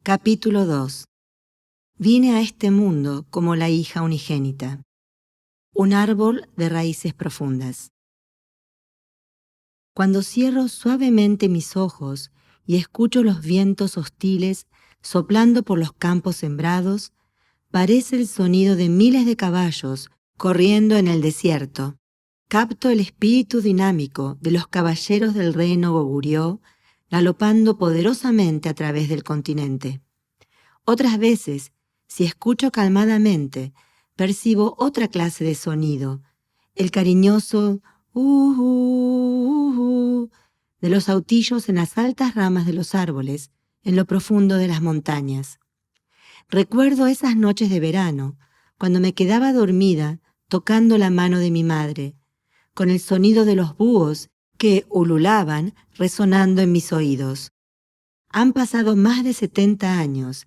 Capítulo 2. Vine a este mundo como la hija unigénita. Un árbol de raíces profundas. Cuando cierro suavemente mis ojos y escucho los vientos hostiles soplando por los campos sembrados, parece el sonido de miles de caballos corriendo en el desierto. Capto el espíritu dinámico de los caballeros del reino Goguryeo galopando poderosamente a través del continente. Otras veces, si escucho calmadamente, percibo otra clase de sonido, el cariñoso de los autillos en las altas ramas de los árboles, en lo profundo de las montañas. Recuerdo esas noches de verano, cuando me quedaba dormida tocando la mano de mi madre, con el sonido de los búhos que ululaban resonando en mis oídos. Han pasado más de 70 años,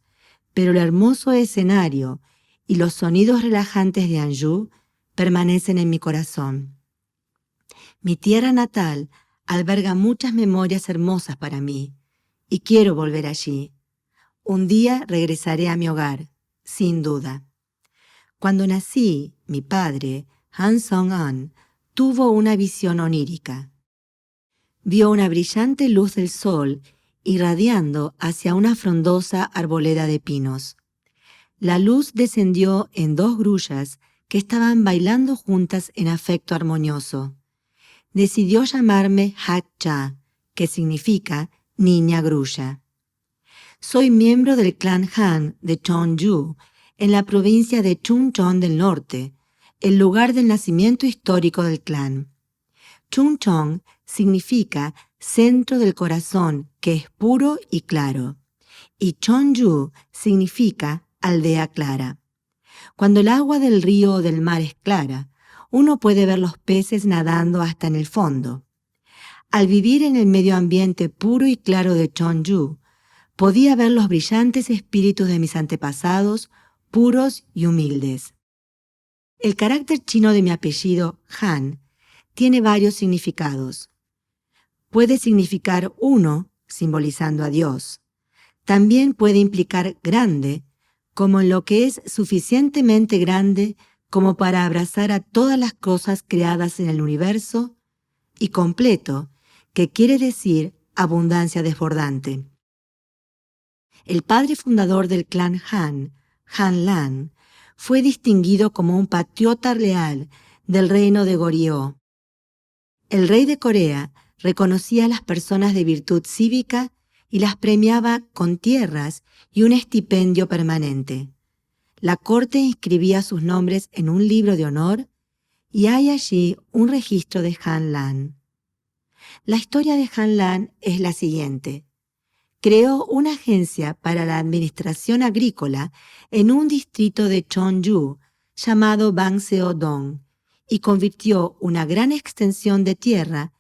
pero el hermoso escenario y los sonidos relajantes de Anjou permanecen en mi corazón. Mi tierra natal alberga muchas memorias hermosas para mí, y quiero volver allí. Un día regresaré a mi hogar, sin duda. Cuando nací, mi padre, Han Song-an, tuvo una visión onírica. Vio una brillante luz del sol irradiando hacia una frondosa arboleda de pinos. La luz descendió en 2 grullas que estaban bailando juntas en afecto armonioso. Decidió llamarme Ha-cha, que significa niña grulla. Soy miembro del clan Han de Cheongju, en la provincia de Chungcheong del Norte, el lugar del nacimiento histórico del clan. Chungcheong significa centro del corazón que es puro y claro, y Cheongju significa aldea clara. Cuando el agua del río o del mar es clara, uno puede ver los peces nadando hasta en el fondo. Al vivir en el medio ambiente puro y claro de Cheongju, podía ver los brillantes espíritus de mis antepasados, puros y humildes. El carácter chino de mi apellido, Han, tiene varios significados. Puede significar uno, simbolizando a Dios. También puede implicar grande, como en lo que es suficientemente grande como para abrazar a todas las cosas creadas en el universo, y completo, que quiere decir abundancia desbordante. El padre fundador del clan Han, Han Lan, fue distinguido como un patriota leal del reino de Goryeo. El rey de Corea reconocía a las personas de virtud cívica y las premiaba con tierras y un estipendio permanente. La corte inscribía sus nombres en un libro de honor y hay allí un registro de Han Lan. La historia de Han Lan es la siguiente. Creó una agencia para la administración agrícola en un distrito de Cheongju llamado Bangseodong y convirtió una gran extensión de tierra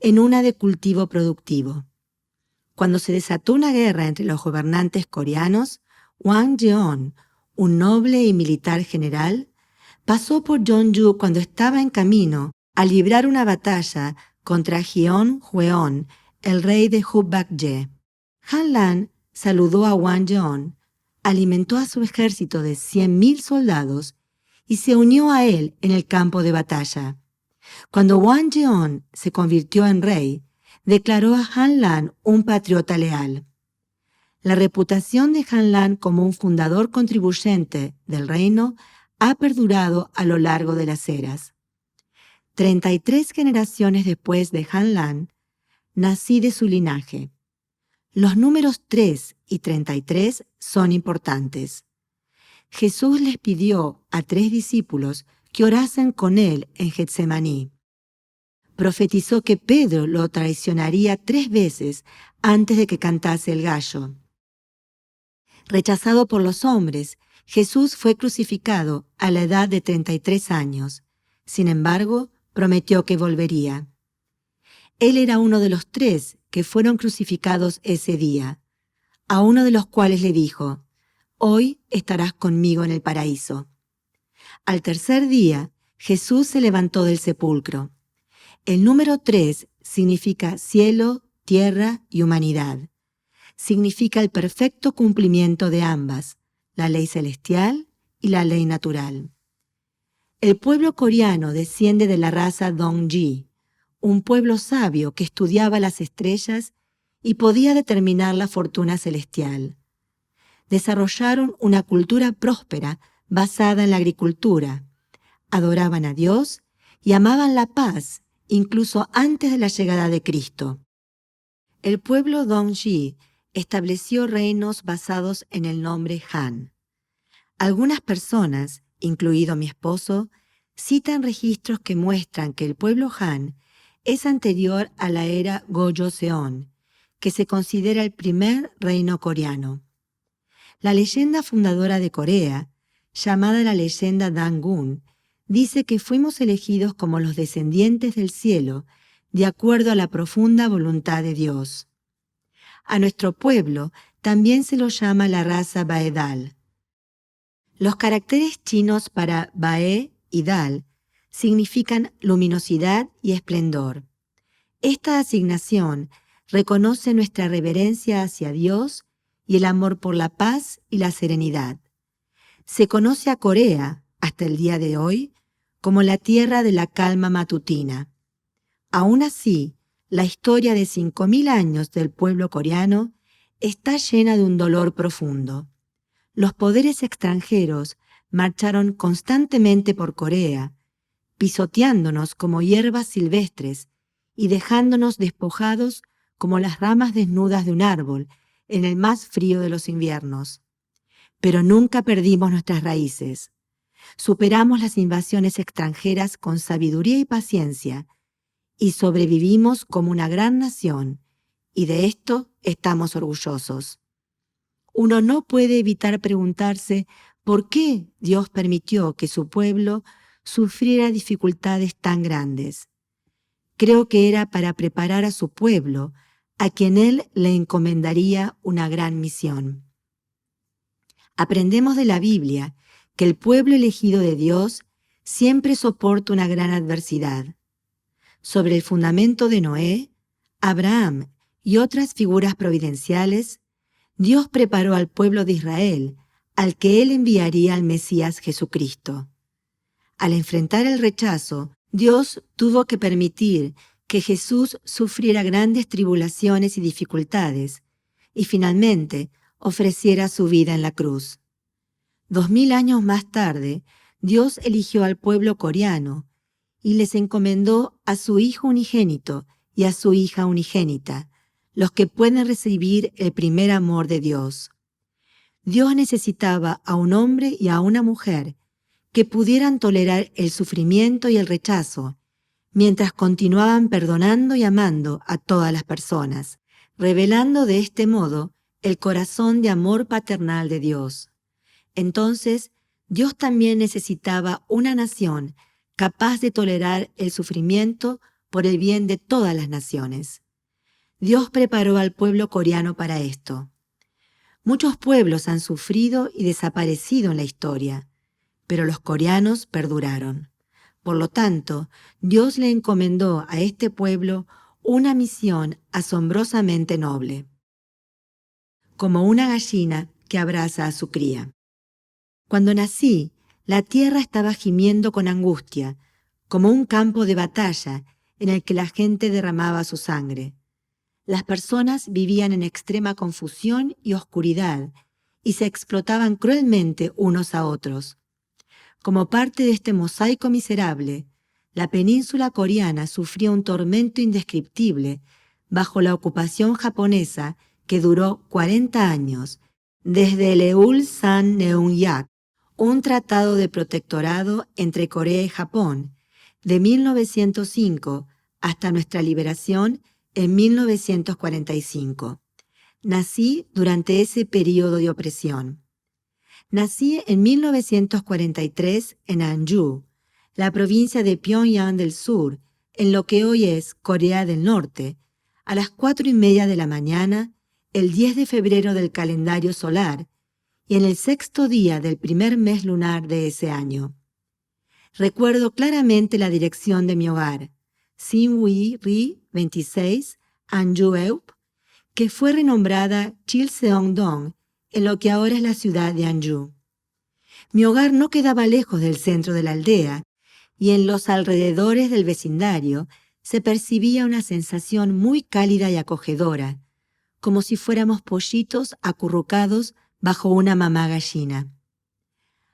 en una de cultivo productivo. Cuando se desató una guerra entre los gobernantes coreanos, Wang Jeon, un noble y militar general, pasó por Jeonju cuando estaba en camino a librar una batalla contra Jeon Hweon, el rey de Hubak-ye. Han Lan saludó a Wang Jeon, alimentó a su ejército de 100.000 soldados y se unió a él en el campo de batalla. Cuando Wang Jeon se convirtió en rey, declaró a Han Lan un patriota leal. La reputación de Han Lan como un fundador contribuyente del reino ha perdurado a lo largo de las eras. 33 generaciones después de Han Lan, nací de su linaje. Los números 3 y 33 son importantes. Jesús les pidió a 3 discípulos que orasen con él en Getsemaní. Profetizó que Pedro lo traicionaría 3 veces antes de que cantase el gallo. Rechazado por los hombres, Jesús fue crucificado a la edad de 33 años. Sin embargo, prometió que volvería. Él era uno de los 3 que fueron crucificados ese día, a uno de los cuales le dijo: «Hoy estarás conmigo en el paraíso». Al tercer día, Jesús se levantó del sepulcro. El número 3 significa cielo, tierra y humanidad. Significa el perfecto cumplimiento de ambas, la ley celestial y la ley natural. El pueblo coreano desciende de la raza Dongji, un pueblo sabio que estudiaba las estrellas y podía determinar la fortuna celestial. Desarrollaron una cultura próspera basada en la agricultura. Adoraban a Dios y amaban la paz, incluso antes de la llegada de Cristo. El pueblo Dongji estableció reinos basados en el nombre Han. Algunas personas, incluido mi esposo, citan registros que muestran que el pueblo Han es anterior a la era Gojoseon, que se considera el primer reino coreano. La leyenda fundadora de Corea, llamada la leyenda Dangun, dice que fuimos elegidos como los descendientes del cielo, de acuerdo a la profunda voluntad de Dios. A nuestro pueblo también se lo llama la raza Baedal. Los caracteres chinos para Bae y Dal significan luminosidad y esplendor. Esta asignación reconoce nuestra reverencia hacia Dios y el amor por la paz y la serenidad. Se conoce a Corea, hasta el día de hoy, como la tierra de la calma matutina. Aún así, la historia de 5.000 años del pueblo coreano está llena de un dolor profundo. Los poderes extranjeros marcharon constantemente por Corea, pisoteándonos como hierbas silvestres y dejándonos despojados como las ramas desnudas de un árbol en el más frío de los inviernos. Pero nunca perdimos nuestras raíces. Superamos las invasiones extranjeras con sabiduría y paciencia y sobrevivimos como una gran nación, y de esto estamos orgullosos. Uno no puede evitar preguntarse por qué Dios permitió que su pueblo sufriera dificultades tan grandes. Creo que era para preparar a su pueblo, a quien Él le encomendaría una gran misión. Aprendemos de la Biblia que el pueblo elegido de Dios siempre soporta una gran adversidad. Sobre el fundamento de Noé, Abraham y otras figuras providenciales, Dios preparó al pueblo de Israel, al que Él enviaría al Mesías Jesucristo. Al enfrentar el rechazo, Dios tuvo que permitir que Jesús sufriera grandes tribulaciones y dificultades, y finalmente ofreciera su vida en la cruz. 2000 años más tarde, Dios eligió al pueblo coreano y les encomendó a su Hijo unigénito y a su hija unigénita, los que pueden recibir el primer amor de Dios. Dios necesitaba a un hombre y a una mujer que pudieran tolerar el sufrimiento y el rechazo, mientras continuaban perdonando y amando a todas las personas, revelando de este modo el corazón de amor paternal de Dios. Entonces, Dios también necesitaba una nación capaz de tolerar el sufrimiento por el bien de todas las naciones. Dios preparó al pueblo coreano para esto. Muchos pueblos han sufrido y desaparecido en la historia, pero los coreanos perduraron. Por lo tanto, Dios le encomendó a este pueblo una misión asombrosamente noble, como una gallina que abraza a su cría. Cuando nací, la tierra estaba gimiendo con angustia, como un campo de batalla en el que la gente derramaba su sangre. Las personas vivían en extrema confusión y oscuridad y se explotaban cruelmente unos a otros. Como parte de este mosaico miserable, la península coreana sufría un tormento indescriptible bajo la ocupación japonesa que duró 40 años, desde el Eul-san-Neunyak, un tratado de protectorado entre Corea y Japón, de 1905 hasta nuestra liberación en 1945. Nací durante ese periodo de opresión. Nací en 1943 en Anju, la provincia de Pyongyang del Sur, en lo que hoy es Corea del Norte, a las 4:30 de la mañana, el 10 de febrero del calendario solar, y en el 6º día del primer mes lunar de ese año. Recuerdo claramente la dirección de mi hogar, Sinwi-ri 26, Anju-eup, que fue renombrada Chilseong-dong en lo que ahora es la ciudad de Anju. Mi hogar no quedaba lejos del centro de la aldea y en los alrededores del vecindario se percibía una sensación muy cálida y acogedora, como si fuéramos pollitos acurrucados bajo una mamá gallina.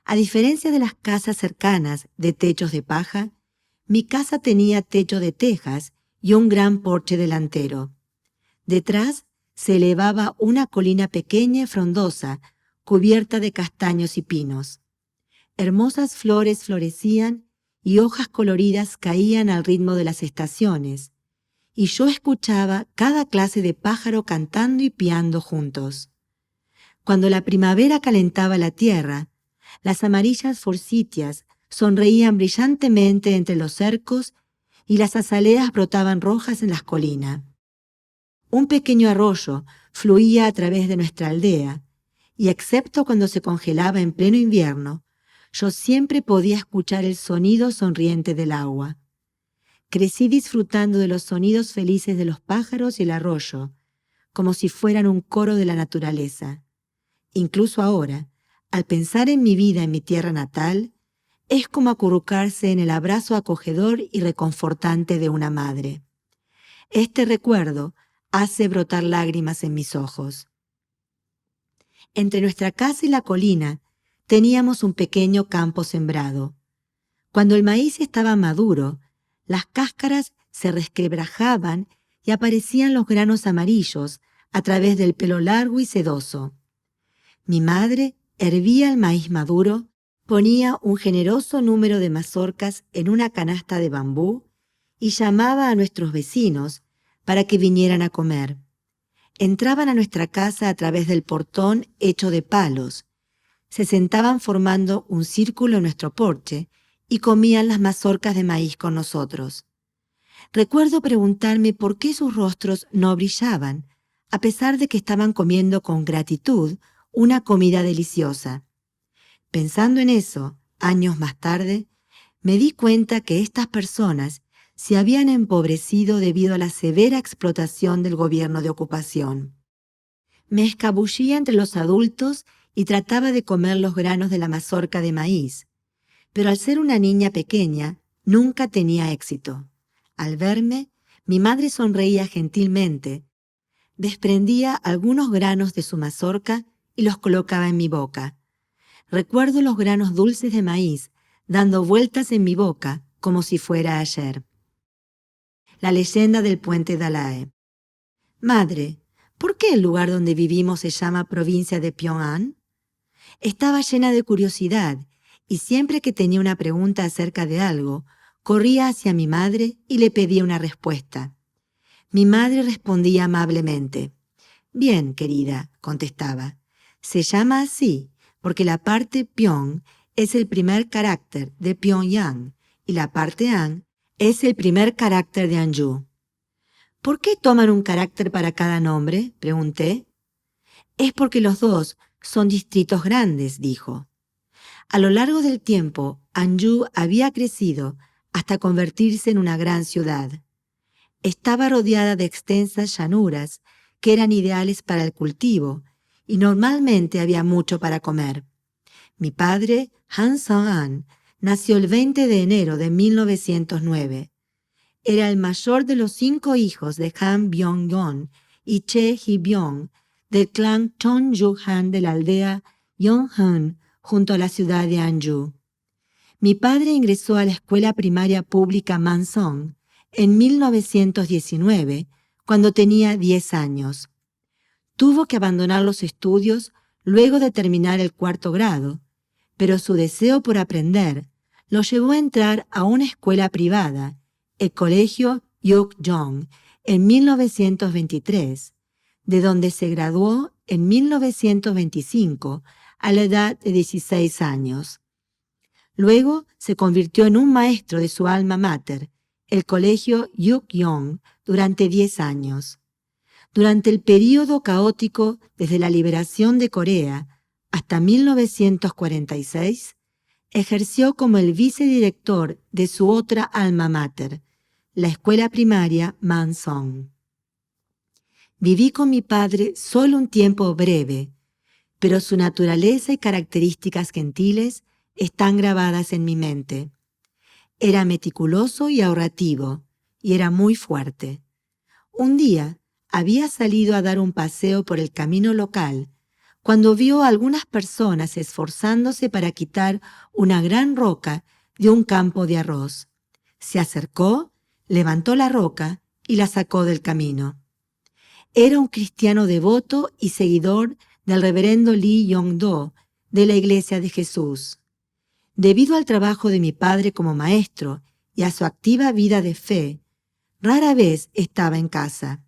A diferencia de las casas cercanas de techos de paja, mi casa tenía techo de tejas y un gran porche delantero. Detrás se elevaba una colina pequeña y frondosa, cubierta de castaños y pinos. Hermosas flores florecían y hojas coloridas caían al ritmo de las estaciones, y yo escuchaba cada clase de pájaro cantando y piando juntos. Cuando la primavera calentaba la tierra, las amarillas forsythias sonreían brillantemente entre los cercos y las azaleas brotaban rojas en las colinas. Un pequeño arroyo fluía a través de nuestra aldea, y excepto cuando se congelaba en pleno invierno, yo siempre podía escuchar el sonido sonriente del agua. Crecí disfrutando de los sonidos felices de los pájaros y el arroyo, como si fueran un coro de la naturaleza. Incluso ahora, al pensar en mi vida en mi tierra natal, es como acurrucarse en el abrazo acogedor y reconfortante de una madre. Este recuerdo hace brotar lágrimas en mis ojos. Entre nuestra casa y la colina teníamos un pequeño campo sembrado. Cuando el maíz estaba maduro, las cáscaras se resquebrajaban y aparecían los granos amarillos a través del pelo largo y sedoso. Mi madre hervía el maíz maduro, ponía un generoso número de mazorcas en una canasta de bambú y llamaba a nuestros vecinos para que vinieran a comer. Entraban a nuestra casa a través del portón hecho de palos, se sentaban formando un círculo en nuestro porche y comían las mazorcas de maíz con nosotros. Recuerdo preguntarme por qué sus rostros no brillaban, a pesar de que estaban comiendo con gratitud una comida deliciosa. Pensando en eso, años más tarde, me di cuenta que estas personas se habían empobrecido debido a la severa explotación del gobierno de ocupación. Me escabullía entre los adultos y trataba de comer los granos de la mazorca de maíz, pero al ser una niña pequeña, nunca tenía éxito. Al verme, mi madre sonreía gentilmente, desprendía algunos granos de su mazorca y los colocaba en mi boca. Recuerdo los granos dulces de maíz dando vueltas en mi boca como si fuera ayer. La leyenda del puente Dalae. Madre, ¿por qué el lugar donde vivimos se llama provincia de Pyongan? Estaba llena de curiosidad y siempre que tenía una pregunta acerca de algo, corría hacia mi madre y le pedía una respuesta. Mi madre respondía amablemente. Bien, querida, contestaba. Se llama así porque la parte Pyong es el primer carácter de Pyongyang y la parte An es el primer carácter de Anju. ¿Por qué toman un carácter para cada nombre?, pregunté. Es porque los dos son distritos grandes, dijo. A lo largo del tiempo, Anju había crecido hasta convertirse en una gran ciudad. Estaba rodeada de extensas llanuras que eran ideales para el cultivo y normalmente había mucho para comer. Mi padre, Han Sang-an, nació el 20 de enero de 1909. Era el mayor de los 5 hijos de Han Byong-gon y Che Hee-byong del clan Chonju-han de la aldea Yonghan junto a la ciudad de Anju. Mi padre ingresó a la escuela primaria pública Mansong en 1919, cuando tenía 10 años. Tuvo que abandonar los estudios luego de terminar el 4º grado, pero su deseo por aprender lo llevó a entrar a una escuela privada, el colegio Yukjong, en 1923, de donde se graduó en 1925 a la edad de 16 años. Luego se convirtió en un maestro de su alma mater, el colegio Yukgyong, durante 10 años. Durante el período caótico desde la liberación de Corea hasta 1946, ejerció como el vicedirector de su otra alma mater, la escuela primaria Mansong. Viví con mi padre solo un tiempo breve, pero su naturaleza y características gentiles están grabadas en mi mente. Era meticuloso y ahorrativo, y era muy fuerte. Un día había salido a dar un paseo por el camino local cuando vio a algunas personas esforzándose para quitar una gran roca de un campo de arroz. Se acercó, levantó la roca y la sacó del camino. Era un cristiano devoto y seguidor del reverendo Lee Yong-do de la Iglesia de Jesús. Debido al trabajo de mi padre como maestro y a su activa vida de fe, rara vez estaba en casa.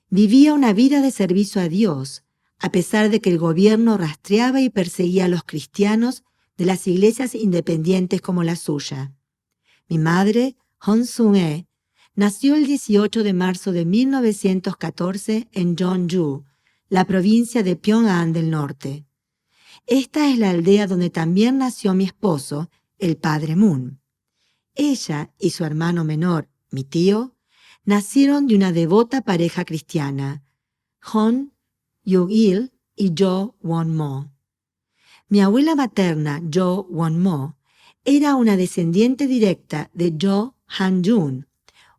Vivía una vida de servicio a Dios, a pesar de que el gobierno rastreaba y perseguía a los cristianos de las iglesias independientes como la suya. Mi madre, Hon Sun-e, nació el 18 de marzo de 1914 en Jeonju, la provincia de Pyongan del Norte. Esta es la aldea donde también nació mi esposo, el padre Moon. Ella y su hermano menor, mi tío, nacieron de una devota pareja cristiana, Hon Yug-il y Jo Won-mo. Mi abuela materna, Jo Won-mo, era una descendiente directa de Jo Han-jun,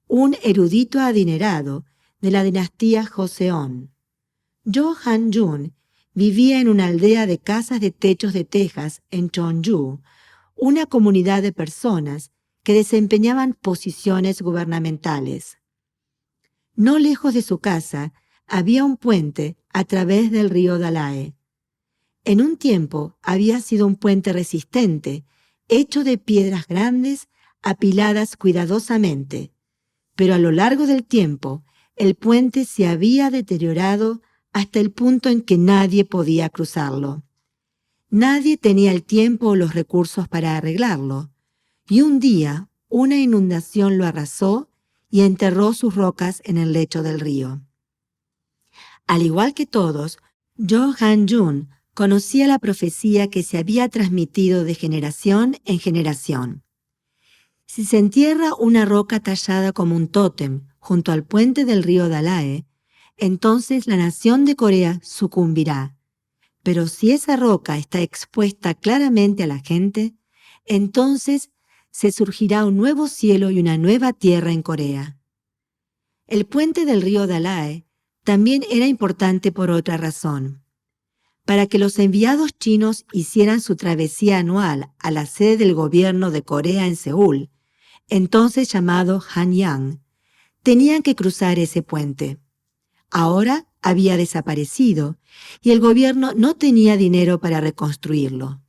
un erudito adinerado de la dinastía Joseon. Jo Han-jun vivía en una aldea de casas de techos de tejas en Cheonju, una comunidad de personas que desempeñaban posiciones gubernamentales. No lejos de su casa había un puente a través del río Dalae. En un tiempo había sido un puente resistente, hecho de piedras grandes apiladas cuidadosamente, pero a lo largo del tiempo el puente se había deteriorado hasta el punto en que nadie podía cruzarlo. Nadie tenía el tiempo o los recursos para arreglarlo, y un día una inundación lo arrasó y enterró sus rocas en el lecho del río. Al igual que todos, Jo Han-jun conocía la profecía que se había transmitido de generación en generación. Si se entierra una roca tallada como un tótem junto al puente del río Dalae, entonces la nación de Corea sucumbirá. Pero si esa roca está expuesta claramente a la gente, entonces se surgirá un nuevo cielo y una nueva tierra en Corea. El puente del río Dalae también era importante por otra razón. Para que los enviados chinos hicieran su travesía anual a la sede del gobierno de Corea en Seúl, entonces llamado Hanyang, tenían que cruzar ese puente. Ahora había desaparecido y el gobierno no tenía dinero para reconstruirlo.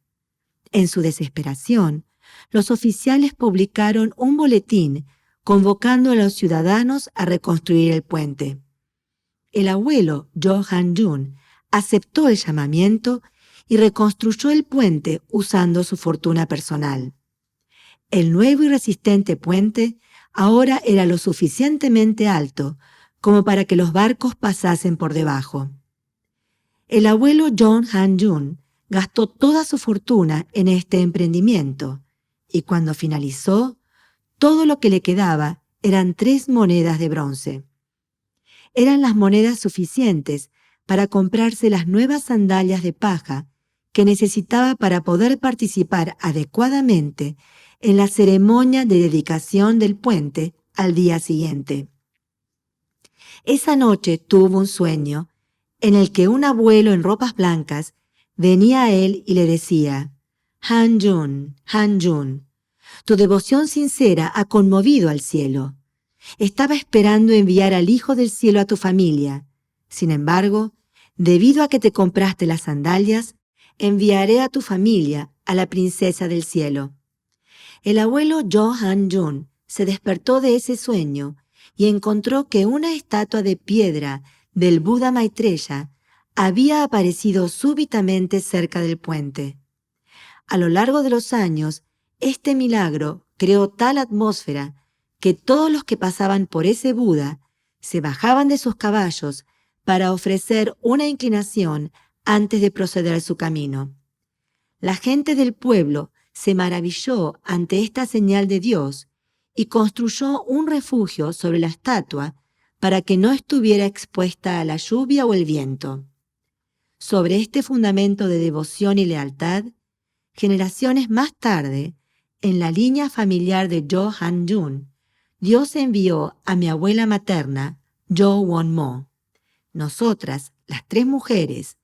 En su desesperación, los oficiales publicaron un boletín convocando a los ciudadanos a reconstruir el puente. El abuelo Jo Han-jun aceptó el llamamiento y reconstruyó el puente usando su fortuna personal. El nuevo y resistente puente ahora era lo suficientemente alto como para que los barcos pasasen por debajo. El abuelo Jo Han-jun gastó toda su fortuna en este emprendimiento y cuando finalizó, todo lo que le quedaba eran 3 monedas de bronce. Eran las monedas suficientes para comprarse las nuevas sandalias de paja que necesitaba para poder participar adecuadamente en la ceremonia de dedicación del puente al día siguiente. Esa noche tuvo un sueño en el que un abuelo en ropas blancas venía a él y le decía: Han-jun, Han-jun, tu devoción sincera ha conmovido al cielo. Estaba esperando enviar al Hijo del Cielo a tu familia. Sin embargo, debido a que te compraste las sandalias, enviaré a tu familia a la princesa del cielo. El abuelo Jo Han-jun se despertó de ese sueño y encontró que una estatua de piedra del Buda Maitreya había aparecido súbitamente cerca del puente. A lo largo de los años, este milagro creó tal atmósfera que todos los que pasaban por ese Buda se bajaban de sus caballos para ofrecer una inclinación antes de proceder a su camino. La gente del pueblo se maravilló ante esta señal de Dios y construyó un refugio sobre la estatua para que no estuviera expuesta a la lluvia o el viento. Sobre este fundamento de devoción y lealtad, generaciones más tarde, en la línea familiar de Jo Han-jun, Dios envió a mi abuela materna, Jo Won-mo. Nosotras, las tres mujeres,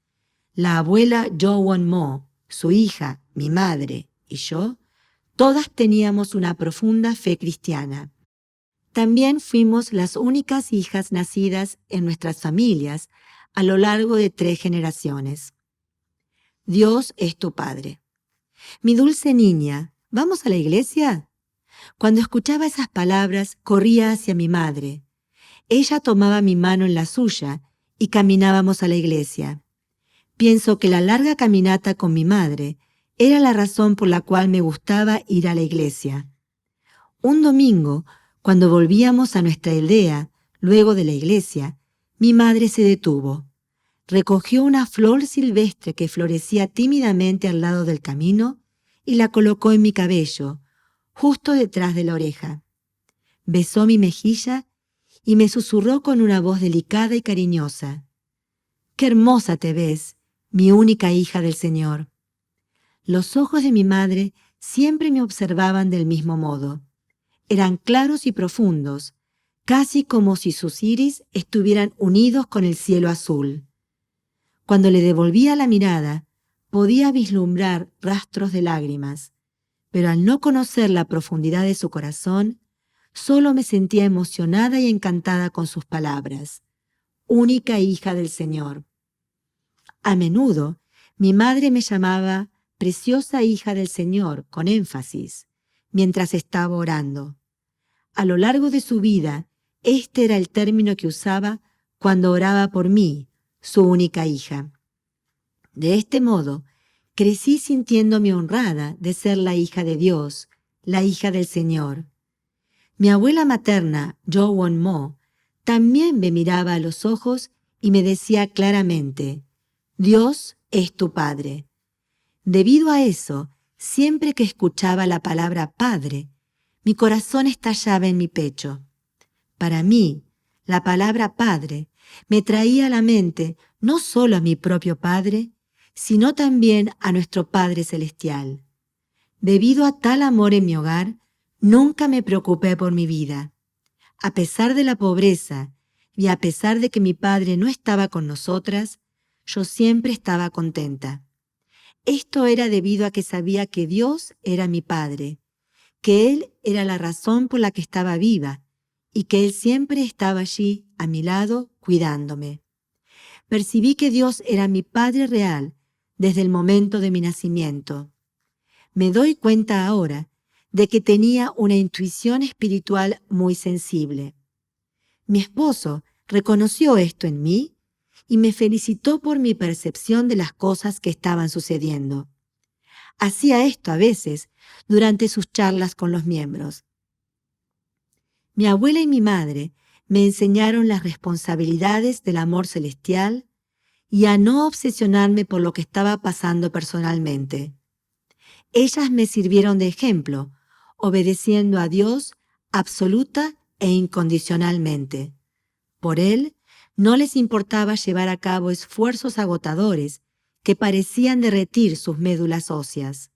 la abuela Jo Won-mo, su hija, mi madre y yo, todas teníamos una profunda fe cristiana. También fuimos las únicas hijas nacidas en nuestras familias a lo largo de 3 generaciones. Dios es tu Padre. Mi dulce niña, ¿vamos a la iglesia? Cuando escuchaba esas palabras, corría hacia mi madre. Ella tomaba mi mano en la suya y caminábamos a la iglesia. Pienso que la larga caminata con mi madre era la razón por la cual me gustaba ir a la iglesia. Un domingo, cuando volvíamos a nuestra aldea, luego de la iglesia, mi madre se detuvo. Recogió una flor silvestre que florecía tímidamente al lado del camino y la colocó en mi cabello, justo detrás de la oreja. Besó mi mejilla y me susurró con una voz delicada y cariñosa: «¡Qué hermosa te ves, mi única hija del Señor!». Los ojos de mi madre siempre me observaban del mismo modo. Eran claros y profundos, casi como si sus iris estuvieran unidos con el cielo azul. Cuando le devolvía la mirada, podía vislumbrar rastros de lágrimas, pero al no conocer la profundidad de su corazón, solo me sentía emocionada y encantada con sus palabras: «Única hija del Señor». A menudo, mi madre me llamaba «preciosa hija del Señor», con énfasis, mientras estaba orando. A lo largo de su vida, este era el término que usaba cuando oraba por mí, su única hija. De este modo, crecí sintiéndome honrada de ser la hija de Dios, la hija del Señor. Mi abuela materna, Jo Won-mo, también me miraba a los ojos y me decía claramente: «Dios es tu Padre». Debido a eso, siempre que escuchaba la palabra Padre, mi corazón estallaba en mi pecho. Para mí, la palabra Padre me traía a la mente no solo a mi propio Padre, sino también a nuestro Padre Celestial. Debido a tal amor en mi hogar, nunca me preocupé por mi vida. A pesar de la pobreza y a pesar de que mi padre no estaba con nosotras, yo siempre estaba contenta. Esto era debido a que sabía que Dios era mi Padre, que Él era la razón por la que estaba viva y que Él siempre estaba allí a mi lado cuidándome. Percibí que Dios era mi Padre real desde el momento de mi nacimiento. Me doy cuenta ahora de que tenía una intuición espiritual muy sensible. Mi esposo reconoció esto en mí y me felicitó por mi percepción de las cosas que estaban sucediendo. Hacía esto a veces durante sus charlas con los miembros. Mi abuela y mi madre me enseñaron las responsabilidades del amor celestial y a no obsesionarme por lo que estaba pasando personalmente. Ellas me sirvieron de ejemplo, obedeciendo a Dios absoluta e incondicionalmente. Por Él, no les importaba llevar a cabo esfuerzos agotadores que parecían derretir sus médulas óseas.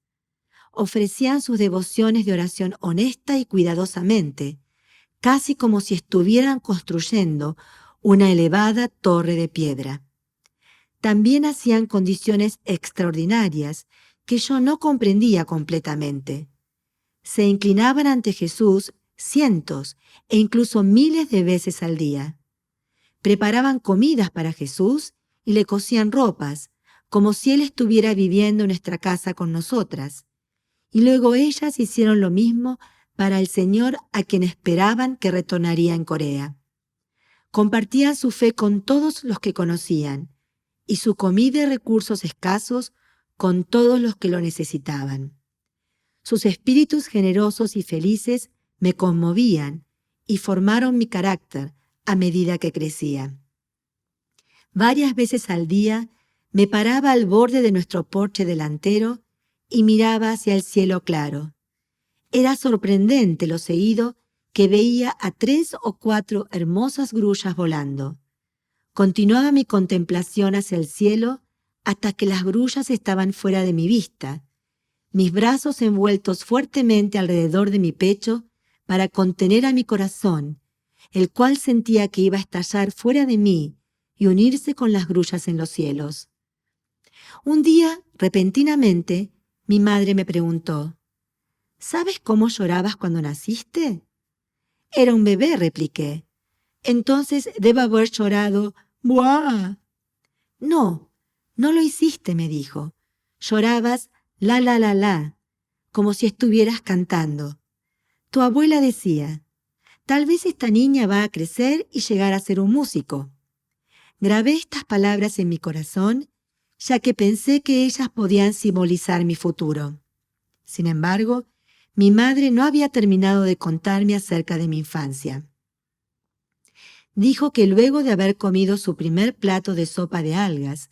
Ofrecían sus devociones de oración honesta y cuidadosamente, casi como si estuvieran construyendo una elevada torre de piedra. También hacían condiciones extraordinarias que yo no comprendía completamente. Se inclinaban ante Jesús cientos e incluso miles de veces al día. Preparaban comidas para Jesús y le cosían ropas, como si Él estuviera viviendo en nuestra casa con nosotras. Y luego ellas hicieron lo mismo para el Señor a quien esperaban que retornaría en Corea. Compartían su fe con todos los que conocían, y sucumbí de recursos escasos con todos los que lo necesitaban. Sus espíritus generosos y felices me conmovían y formaron mi carácter a medida que crecía. Varias veces al día me paraba al borde de nuestro porche delantero y miraba hacia el cielo claro. Era sorprendente lo seguido que veía a 3 o 4 hermosas grullas volando. Continuaba mi contemplación hacia el cielo hasta que las grullas estaban fuera de mi vista, mis brazos envueltos fuertemente alrededor de mi pecho para contener a mi corazón, el cual sentía que iba a estallar fuera de mí y unirse con las grullas en los cielos. Un día, repentinamente, mi madre me preguntó: ¿sabes cómo llorabas cuando naciste? Era un bebé, repliqué. Entonces debo haber llorado «¡buah!». No, no lo hiciste, me dijo. Llorabas «la la la la», como si estuvieras cantando. Tu abuela decía: tal vez esta niña va a crecer y llegar a ser un músico. Grabé estas palabras en mi corazón, ya que pensé que ellas podían simbolizar mi futuro. Sin embargo, mi madre no había terminado de contarme acerca de mi infancia. Dijo que luego de haber comido su primer plato de sopa de algas,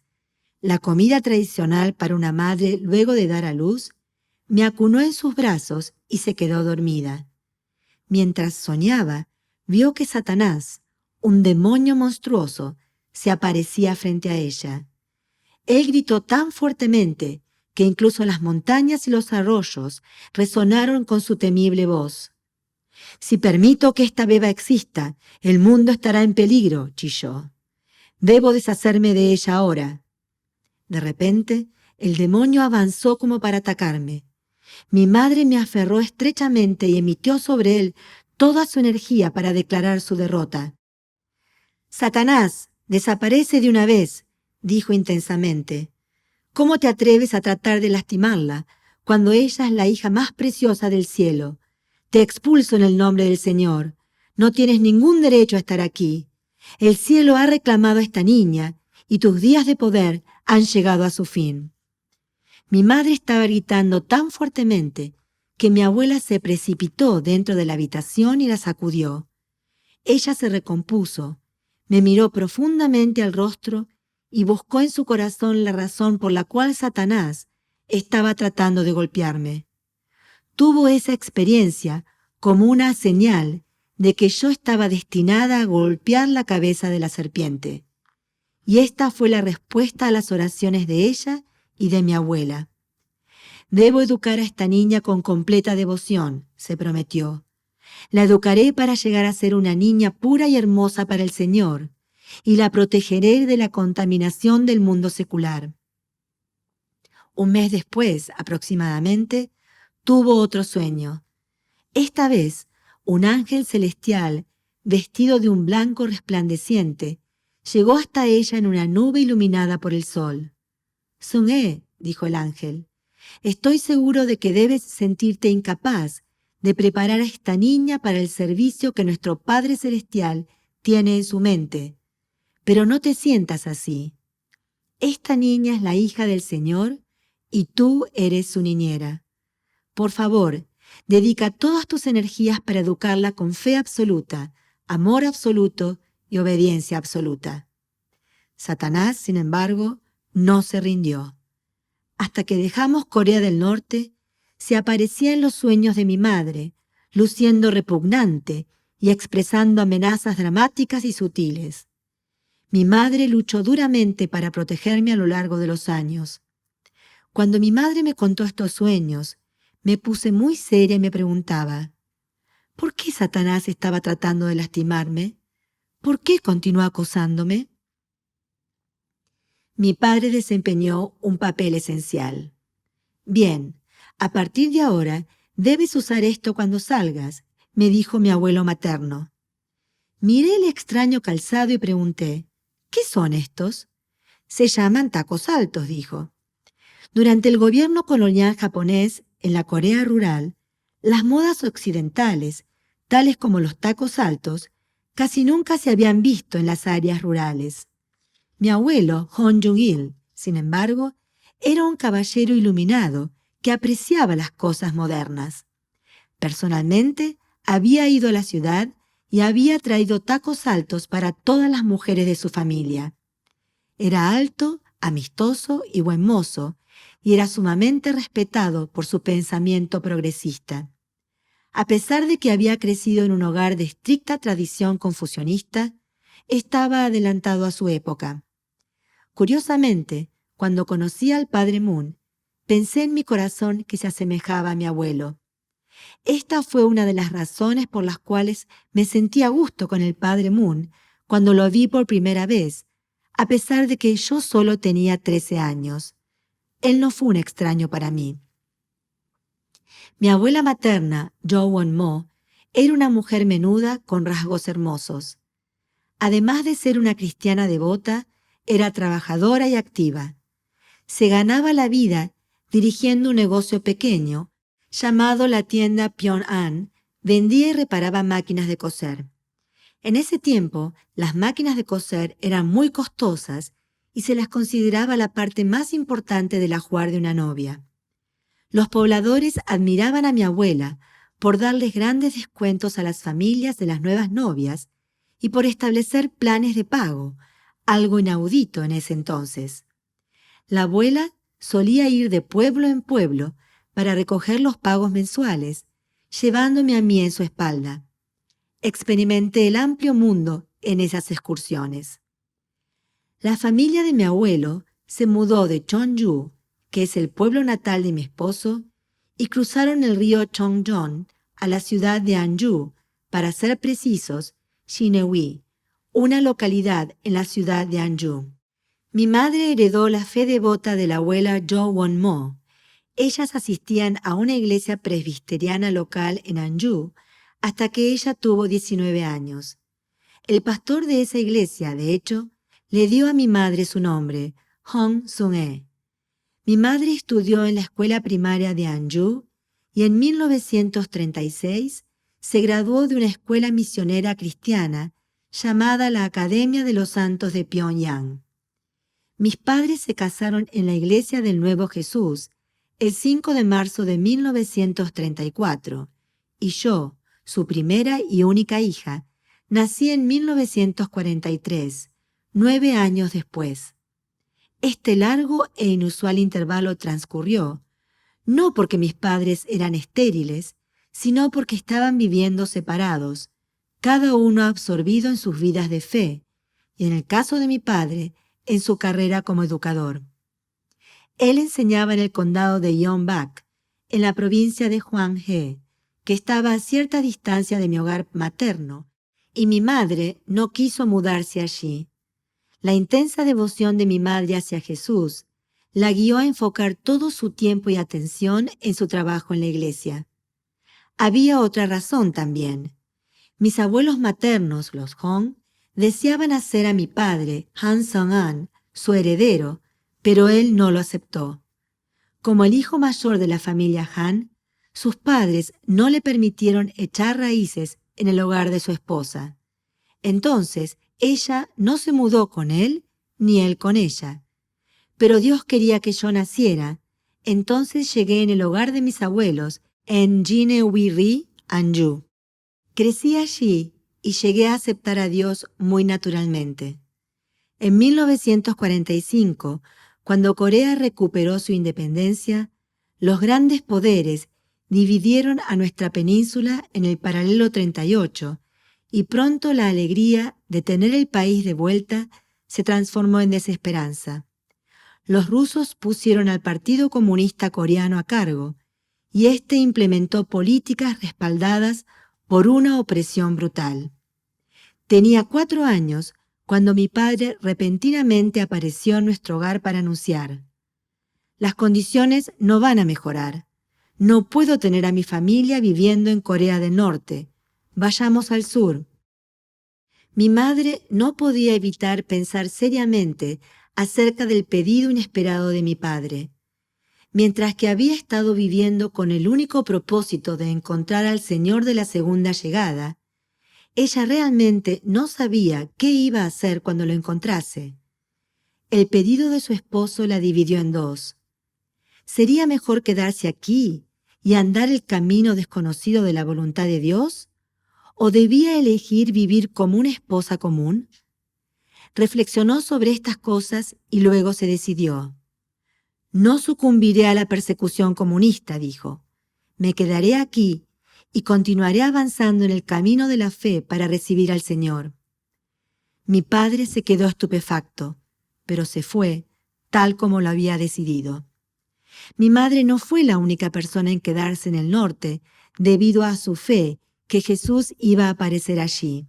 la comida tradicional para una madre luego de dar a luz, me acunó en sus brazos y se quedó dormida. Mientras soñaba, vio que Satanás, un demonio monstruoso, se aparecía frente a ella. Él gritó tan fuertemente que incluso las montañas y los arroyos resonaron con su temible voz. «Si permito que esta beba exista, el mundo estará en peligro», chilló. «Debo deshacerme de ella ahora». De repente, el demonio avanzó como para atacarme. Mi madre me aferró estrechamente y emitió sobre él toda su energía para declarar su derrota. «Satanás, desaparece de una vez», dijo intensamente. «¿Cómo te atreves a tratar de lastimarla cuando ella es la hija más preciosa del cielo? Te expulso en el nombre del Señor. No tienes ningún derecho a estar aquí. El cielo ha reclamado a esta niña y tus días de poder han llegado a su fin». Mi madre estaba gritando tan fuertemente que mi abuela se precipitó dentro de la habitación y la sacudió. Ella se recompuso, me miró profundamente al rostro y buscó en su corazón la razón por la cual Satanás estaba tratando de golpearme. Tuvo esa experiencia como una señal de que yo estaba destinada a golpear la cabeza de la serpiente. Y esta fue la respuesta a las oraciones de ella y de mi abuela. «Debo educar a esta niña con completa devoción», se prometió. «La educaré para llegar a ser una niña pura y hermosa para el Señor, y la protegeré de la contaminación del mundo secular». Un mes después, aproximadamente, tuvo otro sueño. Esta vez, un ángel celestial, vestido de un blanco resplandeciente, llegó hasta ella en una nube iluminada por el sol. «Sun-e», dijo el ángel, «estoy seguro de que debes sentirte incapaz de preparar a esta niña para el servicio que nuestro Padre Celestial tiene en su mente. Pero no te sientas así. Esta niña es la hija del Señor y tú eres su niñera. Por favor, dedica todas tus energías para educarla con fe absoluta, amor absoluto y obediencia absoluta». Satanás, sin embargo, no se rindió. Hasta que dejamos Corea del Norte, se aparecía en los sueños de mi madre, luciendo repugnante y expresando amenazas dramáticas y sutiles. Mi madre luchó duramente para protegerme a lo largo de los años. Cuando mi madre me contó estos sueños, me puse muy seria y me preguntaba: ¿por qué Satanás estaba tratando de lastimarme? ¿Por qué continuó acosándome? Mi padre desempeñó un papel esencial. «Bien, a partir de ahora debes usar esto cuando salgas», me dijo mi abuelo materno. Miré el extraño calzado y pregunté: «¿Qué son estos?». «Se llaman tacos altos», dijo. Durante el gobierno colonial japonés en la Corea rural, las modas occidentales, tales como los tacos altos, casi nunca se habían visto en las áreas rurales. Mi abuelo, Hon Jung-il, sin embargo, era un caballero iluminado que apreciaba las cosas modernas. Personalmente, había ido a la ciudad y había traído tacos altos para todas las mujeres de su familia. Era alto, amistoso y buen mozo, y era sumamente respetado por su pensamiento progresista. A pesar de que había crecido en un hogar de estricta tradición confucionista, estaba adelantado a su época. Curiosamente, cuando conocí al padre Moon, pensé en mi corazón que se asemejaba a mi abuelo. Esta fue una de las razones por las cuales me sentí a gusto con el padre Moon cuando lo vi por primera vez, a pesar de que yo solo tenía 13 años. Él no fue un extraño para mí. Mi abuela materna, Jo Won-mo, era una mujer menuda con rasgos hermosos. Además de ser una cristiana devota, era trabajadora y activa. Se ganaba la vida dirigiendo un negocio pequeño llamado la tienda Pyeong-an. Vendía y reparaba máquinas de coser. En ese tiempo, las máquinas de coser eran muy costosas y se las consideraba la parte más importante del ajuar de una novia. Los pobladores admiraban a mi abuela por darles grandes descuentos a las familias de las nuevas novias y por establecer planes de pago, algo inaudito en ese entonces. La abuela solía ir de pueblo en pueblo para recoger los pagos mensuales, llevándome a mí en su espalda. Experimenté el amplio mundo en esas excursiones. La familia de mi abuelo se mudó de Cheonju, que es el pueblo natal de mi esposo, y cruzaron el río Chongjeong a la ciudad de Anju, para ser precisos, Sineui, una localidad en la ciudad de Anju. Mi madre heredó la fe devota de la abuela Jo Won-mo. Ellas asistían a una iglesia presbiteriana local en Anju hasta que ella tuvo 19 años. El pastor de esa iglesia, de hecho, le dio a mi madre su nombre, Hong Sung-e. Mi madre estudió en la escuela primaria de Anju y en 1936 se graduó de una escuela misionera cristiana llamada la Academia de los Santos de Pyongyang. Mis padres se casaron en la Iglesia del Nuevo Jesús el 5 de marzo de 1934 y yo, su primera y única hija, nací en 1943, 9 años después. Este largo e inusual intervalo transcurrió, no porque mis padres eran estériles, sino porque estaban viviendo separados, cada uno absorbido en sus vidas de fe, y en el caso de mi padre, en su carrera como educador. Él enseñaba en el condado de Yeongbak, en la provincia de Hwanghae, que estaba a cierta distancia de mi hogar materno, y mi madre no quiso mudarse allí. La intensa devoción de mi madre hacia Jesús la guió a enfocar todo su tiempo y atención en su trabajo en la iglesia. Había otra razón también. Mis abuelos maternos, los Hong, deseaban hacer a mi padre, Han Sung-an, su heredero, pero él no lo aceptó. Como el hijo mayor de la familia Han, sus padres no le permitieron echar raíces en el hogar de su esposa. Entonces, ella no se mudó con él, ni él con ella. Pero Dios quería que yo naciera, entonces llegué en el hogar de mis abuelos, en Jineui-ri, Anju. Crecí allí y llegué a aceptar a Dios muy naturalmente. En 1945, cuando Corea recuperó su independencia, los grandes poderes dividieron a nuestra península en el paralelo 38 y pronto la alegría de tener el país de vuelta se transformó en desesperanza. Los rusos pusieron al Partido Comunista Coreano a cargo y éste implementó políticas respaldadas por una opresión brutal. Tenía 4 años cuando mi padre repentinamente apareció en nuestro hogar para anunciar: «Las condiciones no van a mejorar. No puedo tener a mi familia viviendo en Corea del Norte. Vayamos al sur». Mi madre no podía evitar pensar seriamente acerca del pedido inesperado de mi padre. Mientras que había estado viviendo con el único propósito de encontrar al Señor de la segunda llegada, ella realmente no sabía qué iba a hacer cuando lo encontrase. el pedido de su esposo la dividió en dos. ¿Sería mejor quedarse aquí y andar el camino desconocido de la voluntad de Dios? ¿O debía elegir vivir como una esposa común? Reflexionó sobre estas cosas y luego se decidió. No sucumbiré a la persecución comunista, dijo. Me quedaré aquí y continuaré avanzando en el camino de la fe para recibir al Señor. Mi padre se quedó estupefacto, pero se fue tal como lo había decidido. Mi madre no fue la única persona en quedarse en el norte debido a su fe que Jesús iba a aparecer allí.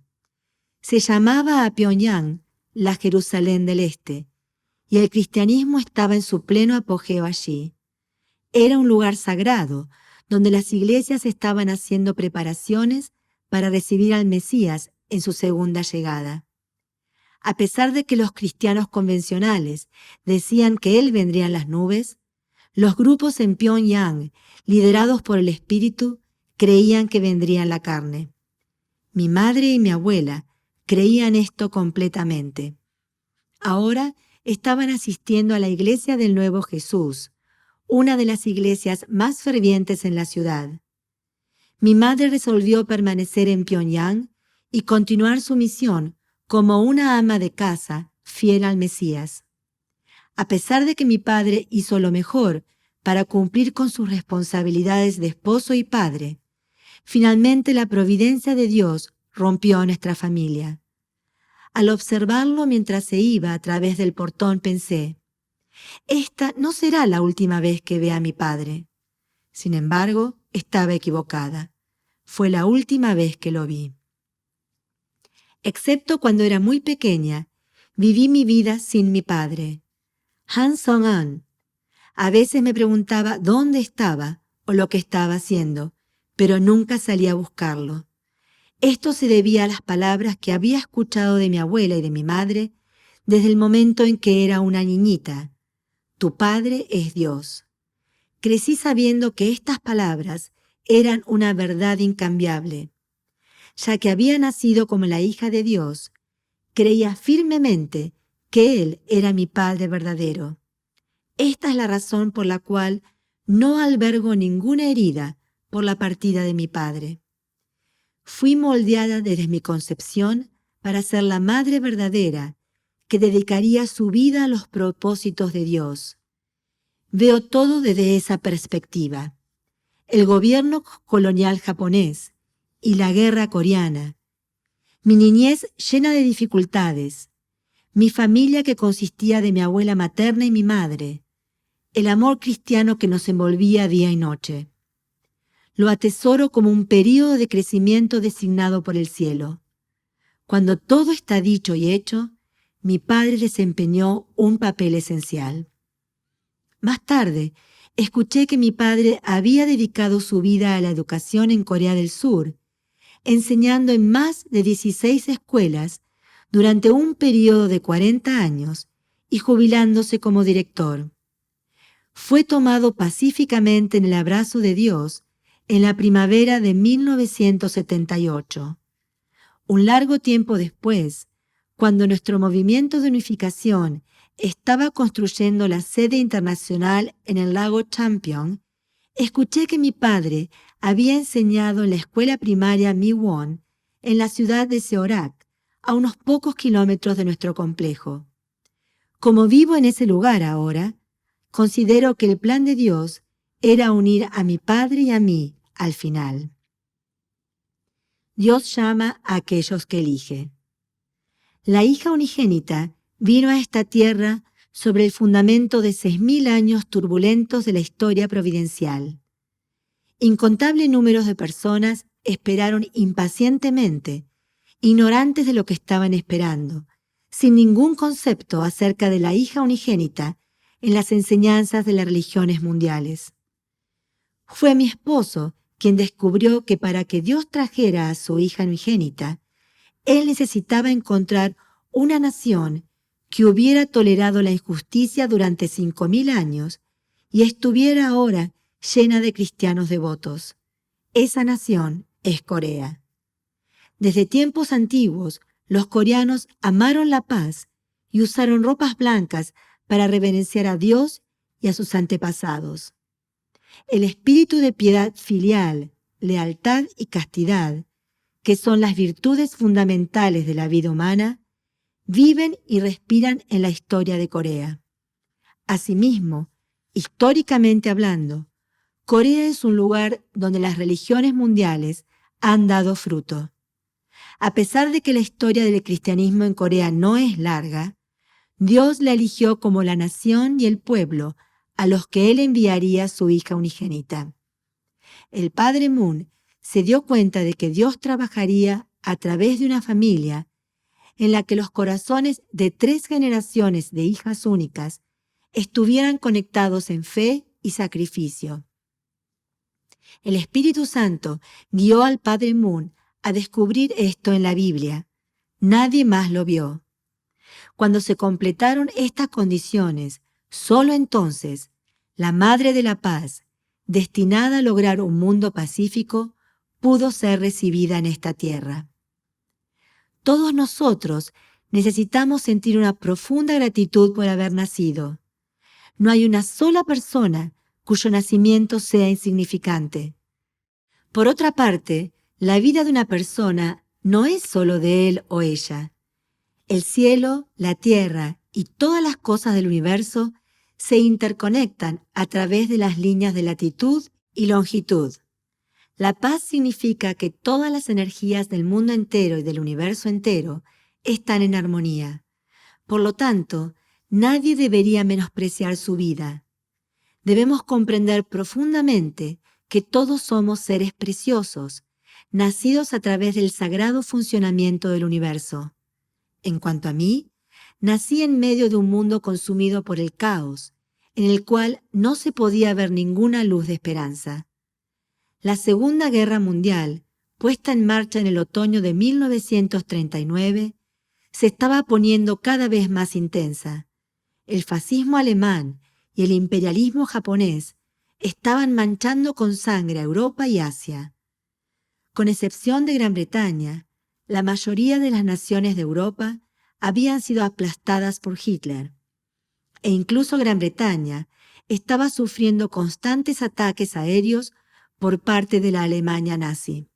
Se llamaba a Pyongyang la Jerusalén del Este, y el cristianismo estaba en su pleno apogeo allí. Era un lugar sagrado, donde las iglesias estaban haciendo preparaciones para recibir al Mesías en su segunda llegada. A pesar de que los cristianos convencionales decían que Él vendría en las nubes, los grupos en Pyongyang, liderados por el Espíritu, creían que vendría en la carne. Mi madre y mi abuela creían esto completamente. Ahora estaban asistiendo a la iglesia del Nuevo Jesús, una de las iglesias más fervientes en la ciudad. Mi madre resolvió permanecer en Pyongyang y continuar su misión como una ama de casa fiel al Mesías. A pesar de que mi padre hizo lo mejor para cumplir con sus responsabilidades de esposo y padre, finalmente la providencia de Dios rompió a nuestra familia. Al observarlo mientras se iba a través del portón pensé, esta no será la última vez que vea a mi padre. Sin embargo, estaba equivocada. Fue la última vez que lo vi. Excepto cuando era muy pequeña, viví mi vida sin mi padre. Han Song-an. A veces me preguntaba dónde estaba o lo que estaba haciendo, pero nunca salí a buscarlo. Esto se debía a las palabras que había escuchado de mi abuela y de mi madre desde el momento en que era una niñita. Tu padre es Dios. Crecí sabiendo que estas palabras eran una verdad incambiable. Ya que había nacido como la hija de Dios, creía firmemente que Él era mi Padre verdadero. Esta es la razón por la cual no albergo ninguna herida por la partida de mi padre. Fui moldeada desde mi concepción para ser la madre verdadera que dedicaría su vida a los propósitos de Dios. Veo todo desde esa perspectiva. El gobierno colonial japonés y la guerra coreana, mi niñez llena de dificultades, mi familia que consistía de mi abuela materna y mi madre, el amor cristiano que nos envolvía día y noche. Lo atesoro como un período de crecimiento designado por el cielo. Cuando todo está dicho y hecho, mi padre desempeñó un papel esencial. Más tarde, escuché que mi padre había dedicado su vida a la educación en Corea del Sur, enseñando en más de 16 escuelas durante un periodo de 40 años y jubilándose como director. Fue tomado pacíficamente en el abrazo de Dios en la primavera de 1978. Un largo tiempo después, cuando nuestro movimiento de unificación estaba construyendo la sede internacional en el lago Champion, escuché que mi padre había enseñado en la escuela primaria Miwon, en la ciudad de Seorak, a unos pocos kilómetros de nuestro complejo. Como vivo en ese lugar ahora, considero que el plan de Dios era unir a mi padre y a mí al final. Dios llama a aquellos que elige. La hija unigénita vino a esta tierra sobre el fundamento de 6.000 años turbulentos de la historia providencial. Incontables números de personas esperaron impacientemente, ignorantes de lo que estaban esperando, sin ningún concepto acerca de la hija unigénita en las enseñanzas de las religiones mundiales. Fue mi esposo quien descubrió que para que Dios trajera a su hija unigénita, Él necesitaba encontrar una nación que hubiera tolerado la injusticia durante 5.000 años y estuviera ahora llena de cristianos devotos. Esa nación es Corea. Desde tiempos antiguos, los coreanos amaron la paz y usaron ropas blancas para reverenciar a Dios y a sus antepasados. El espíritu de piedad filial, lealtad y castidad, que son las virtudes fundamentales de la vida humana, viven y respiran en la historia de Corea. Asimismo, históricamente hablando, Corea es un lugar donde las religiones mundiales han dado fruto. A pesar de que la historia del cristianismo en Corea no es larga, Dios la eligió como la nación y el pueblo a los que Él enviaría a su hija unigénita. El padre Moon se dio cuenta de que Dios trabajaría a través de una familia en la que los corazones de 3 generaciones de hijas únicas estuvieran conectados en fe y sacrificio. El Espíritu Santo guió al padre Moon a descubrir esto en la Biblia. Nadie más lo vio. Cuando se completaron estas condiciones, solo entonces, la Madre de la Paz, destinada a lograr un mundo pacífico, pudo ser recibida en esta tierra. Todos nosotros necesitamos sentir una profunda gratitud por haber nacido. No hay una sola persona cuyo nacimiento sea insignificante. Por otra parte, la vida de una persona no es solo de él o ella. El cielo, la tierra y todas las cosas del universo se interconectan a través de las líneas de latitud y longitud. La paz significa que todas las energías del mundo entero y del universo entero están en armonía. Por lo tanto, nadie debería menospreciar su vida. Debemos comprender profundamente que todos somos seres preciosos, nacidos a través del sagrado funcionamiento del universo. En cuanto a mí, nací en medio de un mundo consumido por el caos, en el cual no se podía ver ninguna luz de esperanza. La Segunda Guerra Mundial, puesta en marcha en el otoño de 1939, se estaba poniendo cada vez más intensa. El fascismo alemán y el imperialismo japonés estaban manchando con sangre a Europa y Asia. Con excepción de Gran Bretaña, la mayoría de las naciones de Europa habían sido aplastadas por Hitler, e incluso Gran Bretaña estaba sufriendo constantes ataques aéreos por parte de la Alemania nazi.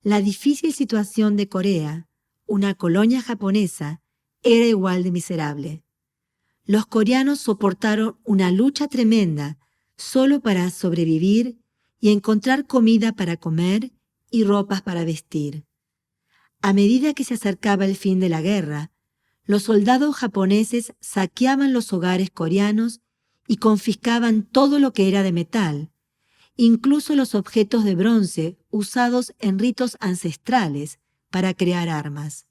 La difícil situación de Corea, una colonia japonesa, era igual de miserable. Los coreanos soportaron una lucha tremenda solo para sobrevivir y encontrar comida para comer y ropas para vestir. A medida que se acercaba el fin de la guerra, los soldados japoneses saqueaban los hogares coreanos y confiscaban todo lo que era de metal, incluso los objetos de bronce usados en ritos ancestrales para crear armas.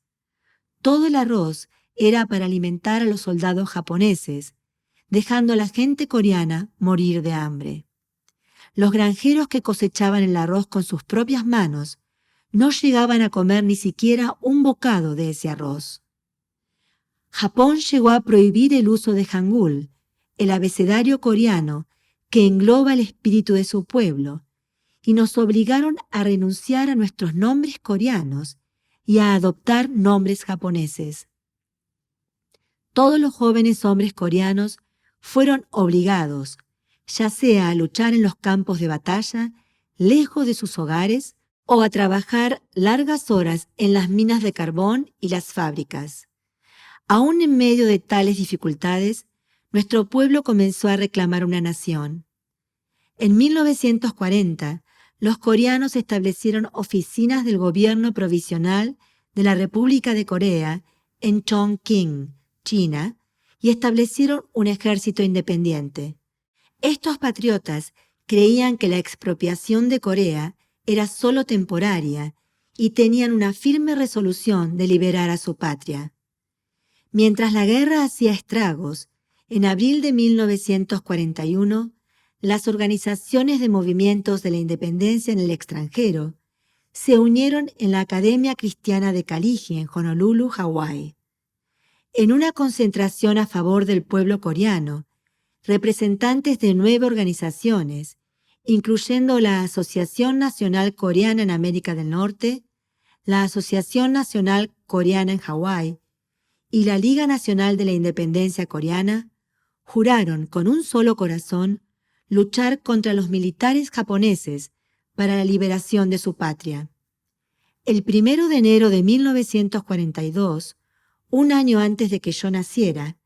Todo el arroz era para alimentar a los soldados japoneses, dejando a la gente coreana morir de hambre. Los granjeros que cosechaban el arroz con sus propias manos no llegaban a comer ni siquiera un bocado de ese arroz. Japón llegó a prohibir el uso de Hangul, el abecedario coreano que engloba el espíritu de su pueblo, y nos obligaron a renunciar a nuestros nombres coreanos y a adoptar nombres japoneses. Todos los jóvenes hombres coreanos fueron obligados, ya sea a luchar en los campos de batalla, lejos de sus hogares, o a trabajar largas horas en las minas de carbón y las fábricas. Aún en medio de tales dificultades, nuestro pueblo comenzó a reclamar una nación. En 1940, los coreanos establecieron oficinas del gobierno provisional de la República de Corea en Chongqing, China, y establecieron un ejército independiente. Estos patriotas creían que la expropiación de Corea era solo temporaria y tenían una firme resolución de liberar a su patria. Mientras la guerra hacía estragos, en abril de 1941, las organizaciones de movimientos de la independencia en el extranjero se unieron en la Academia Cristiana de Kaliji en Honolulu, Hawái. En una concentración a favor del pueblo coreano, representantes de 9 organizaciones, incluyendo la Asociación Nacional Coreana en América del Norte, la Asociación Nacional Coreana en Hawái y la Liga Nacional de la Independencia Coreana juraron con un solo corazón luchar contra los militares japoneses para la liberación de su patria. El 1 de enero de 1942, un año antes de que yo naciera,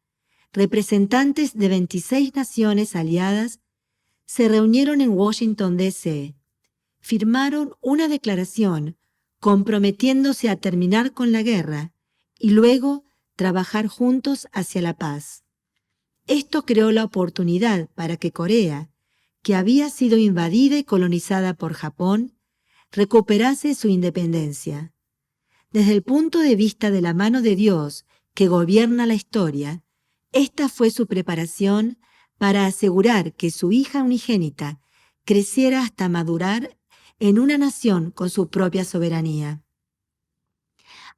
representantes de 26 naciones aliadas se reunieron en Washington, D.C., firmaron una declaración comprometiéndose a terminar con la guerra y luego trabajar juntos hacia la paz. Esto creó la oportunidad para que Corea, que había sido invadida y colonizada por Japón, recuperase su independencia. Desde el punto de vista de la mano de Dios que gobierna la historia, esta fue su preparación para asegurar que su hija unigénita creciera hasta madurar en una nación con su propia soberanía.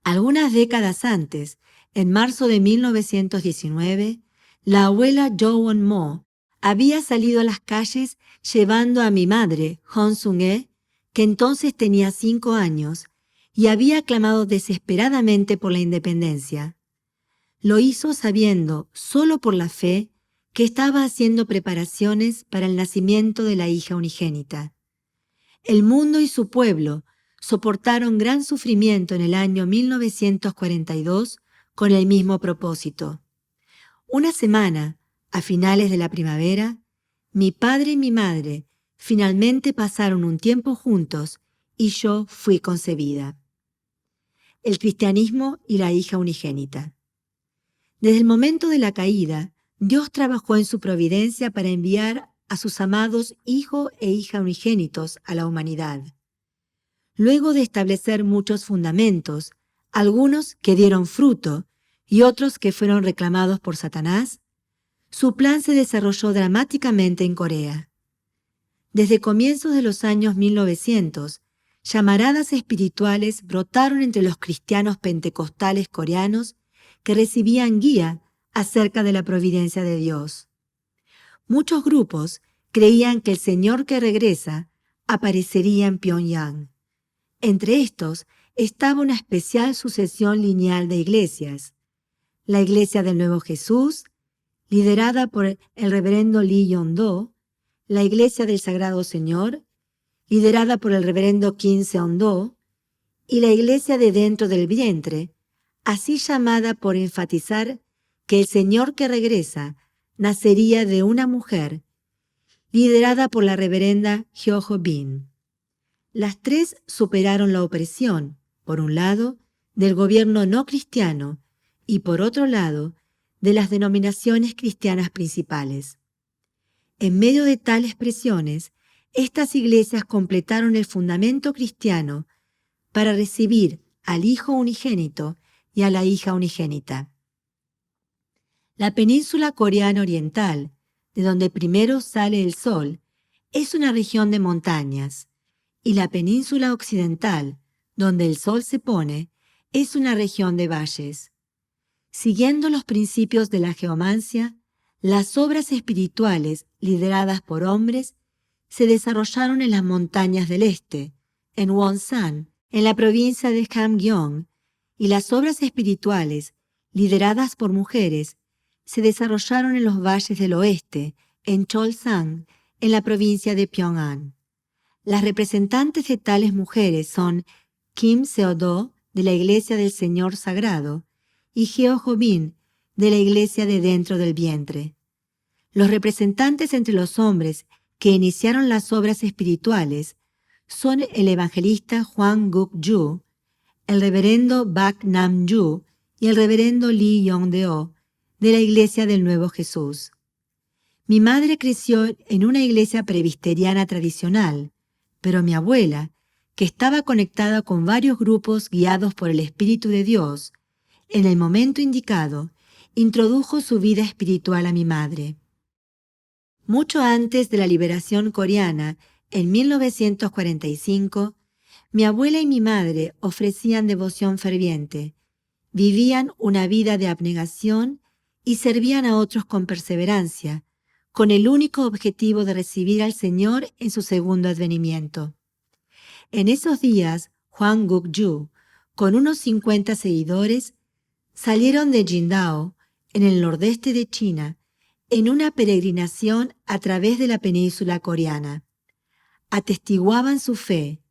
Algunas décadas antes, en marzo de 1919, la abuela Jo Won-mo había salido a las calles llevando a mi madre, Hon Sung-e, que entonces tenía 5 años, y había clamado desesperadamente por la independencia. Lo hizo sabiendo, solo por la fe, que estaba haciendo preparaciones para el nacimiento de la hija unigénita. El mundo y su pueblo soportaron gran sufrimiento en el año 1942 con el mismo propósito. Una semana, a finales de la primavera, mi padre y mi madre finalmente pasaron un tiempo juntos y yo fui concebida. El cristianismo y la hija unigénita. Desde el momento de la caída, Dios trabajó en su providencia para enviar a sus amados hijo e hija unigénitos a la humanidad. Luego de establecer muchos fundamentos, algunos que dieron fruto y otros que fueron reclamados por Satanás, su plan se desarrolló dramáticamente en Corea. Desde comienzos de los años 1900, llamaradas espirituales brotaron entre los cristianos pentecostales coreanos que recibían guía acerca de la providencia de Dios. Muchos grupos creían que el Señor que regresa aparecería en Pyongyang. Entre estos estaba una especial sucesión lineal de iglesias: la Iglesia del Nuevo Jesús, liderada por el reverendo Lee Yong-do, la Iglesia del Sagrado Señor, liderada por el reverendo Kim Seon-do, y la Iglesia de dentro del vientre, así llamada por enfatizar que el Señor que regresa nacería de una mujer, liderada por la reverenda Hyo-jo Bin. Las tres superaron la opresión, por un lado, del gobierno no cristiano y por otro lado, de las denominaciones cristianas principales. En medio de tales presiones, estas iglesias completaron el fundamento cristiano para recibir al Hijo unigénito y a la hija unigénita. La península coreana oriental, de donde primero sale el sol, es una región de montañas, y la península occidental, donde el sol se pone, es una región de valles. Siguiendo los principios de la geomancia, las obras espirituales lideradas por hombres se desarrollaron en las montañas del este, en Wonsan, en la provincia de Hamgyong, y las obras espirituales lideradas por mujeres se desarrollaron en los valles del oeste, en Cholsan, en la provincia de Pyongan. Las representantes de tales mujeres son Kim Seo-do, de la Iglesia del Señor Sagrado, y Hyo-jo Bin, de la Iglesia de dentro del vientre. Los representantes entre los hombres que iniciaron las obras espirituales son el evangelista Hwang Guk-ju, el reverendo Bak Nam-ju y el reverendo Lee Yong-deo, de la Iglesia del Nuevo Jesús. Mi madre creció en una iglesia presbiteriana tradicional, pero mi abuela, que estaba conectada con varios grupos guiados por el Espíritu de Dios, en el momento indicado, introdujo su vida espiritual a mi madre. Mucho antes de la liberación coreana, en 1945, mi abuela y mi madre ofrecían devoción ferviente, vivían una vida de abnegación y servían a otros con perseverancia, con el único objetivo de recibir al Señor en su segundo advenimiento. En esos días, Hwang Guk-ju, con unos 50 seguidores, Salieron de Qingdao, en el nordeste de China, en una peregrinación a través de la península coreana. Atestiguaban su fe,